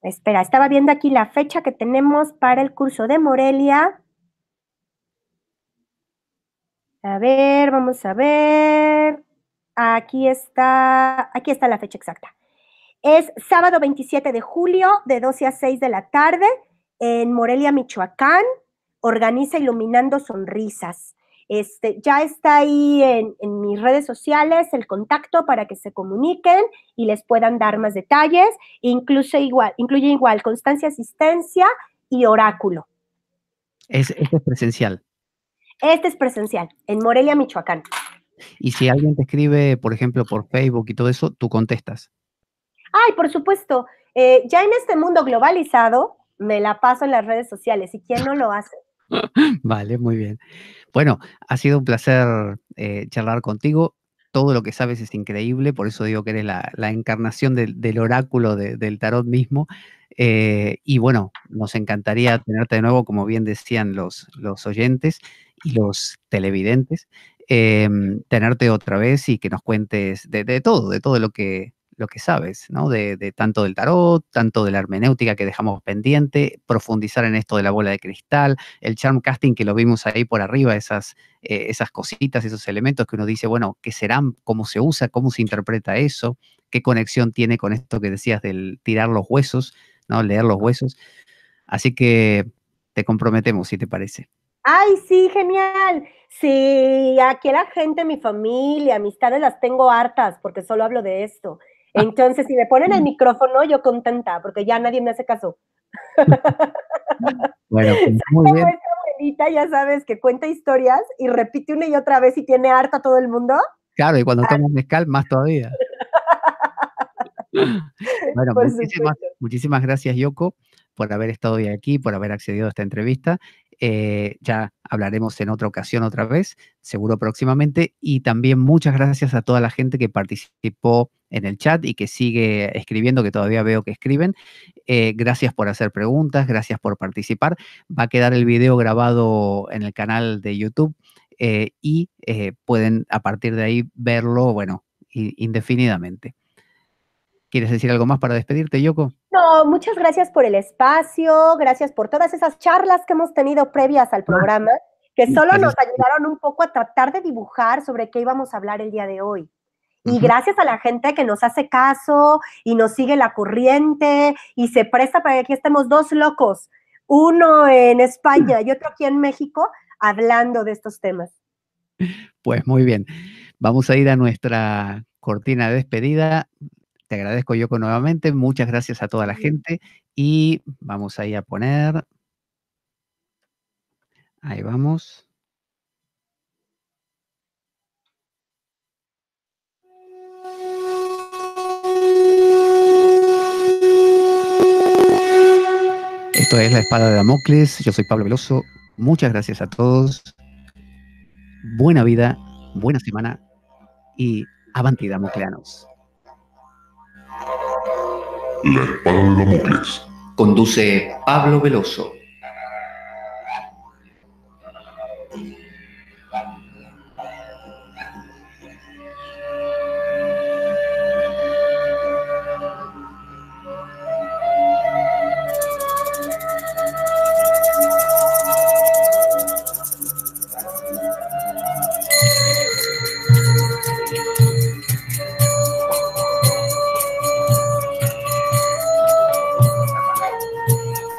Espera, estaba viendo aquí la fecha que tenemos para el curso de Morelia. A ver, vamos a ver. Aquí está la fecha exacta. Es sábado 27 de julio, de 12 a 6 de la tarde, en Morelia, Michoacán. Organiza Iluminando Sonrisas. Ya está ahí en mis redes sociales el contacto para que se comuniquen y les puedan dar más detalles. Incluye igual constancia, asistencia y oráculo. Este es presencial. Este es presencial, en Morelia, Michoacán. Y si alguien te escribe, por ejemplo, por Facebook y todo eso, tú contestas. Ay, por supuesto. Ya en este mundo globalizado, me la paso en las redes sociales. ¿Y quién no lo hace? Vale, muy bien. Bueno, ha sido un placer charlar contigo. Todo lo que sabes es increíble, por eso digo que eres la encarnación del oráculo del tarot mismo. Y bueno, nos encantaría tenerte de nuevo, como bien decían los oyentes y los televidentes, tenerte otra vez y que nos cuentes de todo lo que sabes, ¿no? De tanto del tarot, tanto de la hermenéutica que dejamos pendiente, profundizar en esto de la bola de cristal, el charm casting que lo vimos ahí por arriba, esas cositas, esos elementos que uno dice, bueno, ¿qué serán? ¿Cómo se usa? ¿Cómo se interpreta eso? ¿Qué conexión tiene con esto que decías del tirar los huesos, ¿no? Leer los huesos. Así que te comprometemos, si te parece. ¡Ay, sí, genial! Sí, aquí la gente, mi familia, amistades las tengo hartas porque solo hablo de esto. Entonces, si me ponen el micrófono, yo contenta, porque ya nadie me hace caso. Bueno, pues muy bien. Esta abuelita, ya sabes, que cuenta historias y repite una y otra vez y tiene harta a todo el mundo. Claro, y cuando tomas mezcal, más todavía. Bueno, muchísimas gracias, Yoko, por haber estado hoy aquí, por haber accedido a esta entrevista. Ya hablaremos en otra ocasión otra vez, seguro próximamente. Y también muchas gracias a toda la gente que participó en el chat y que sigue escribiendo, que todavía veo que escriben. Gracias por hacer preguntas, gracias por participar. Va a quedar el video grabado en el canal de YouTube y pueden a partir de ahí verlo, bueno, indefinidamente. ¿Quieres decir algo más para despedirte, Yoko? No, muchas gracias por el espacio, gracias por todas esas charlas que hemos tenido previas al programa, que solo nos ayudaron un poco a tratar de dibujar sobre qué íbamos a hablar el día de hoy. Y gracias a la gente que nos hace caso y nos sigue la corriente y se presta para que aquí estemos dos locos, uno en España y otro aquí en México, hablando de estos temas. Pues muy bien, vamos a ir a nuestra cortina de despedida. Te agradezco, Yoko, nuevamente. Muchas gracias a toda la gente. Y vamos ahí a poner. Ahí vamos. Esto es La Espada de Damocles. Yo soy Pablo Veloso. Muchas gracias a todos. Buena vida, buena semana y avanti, damocleanos. La Espada de Damocles. Conduce Pablo Veloso.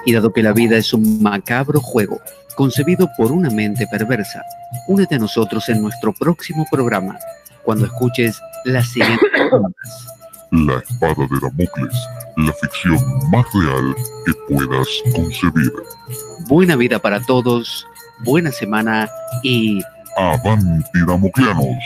Y dado que la vida es un macabro juego concebido por una mente perversa, únete a nosotros en nuestro próximo programa, cuando escuches las siguientes preguntas. La Espada de Damocles, la ficción más real que puedas concebir. Buena vida para todos, buena semana y... ¡Avanti, damocleanos!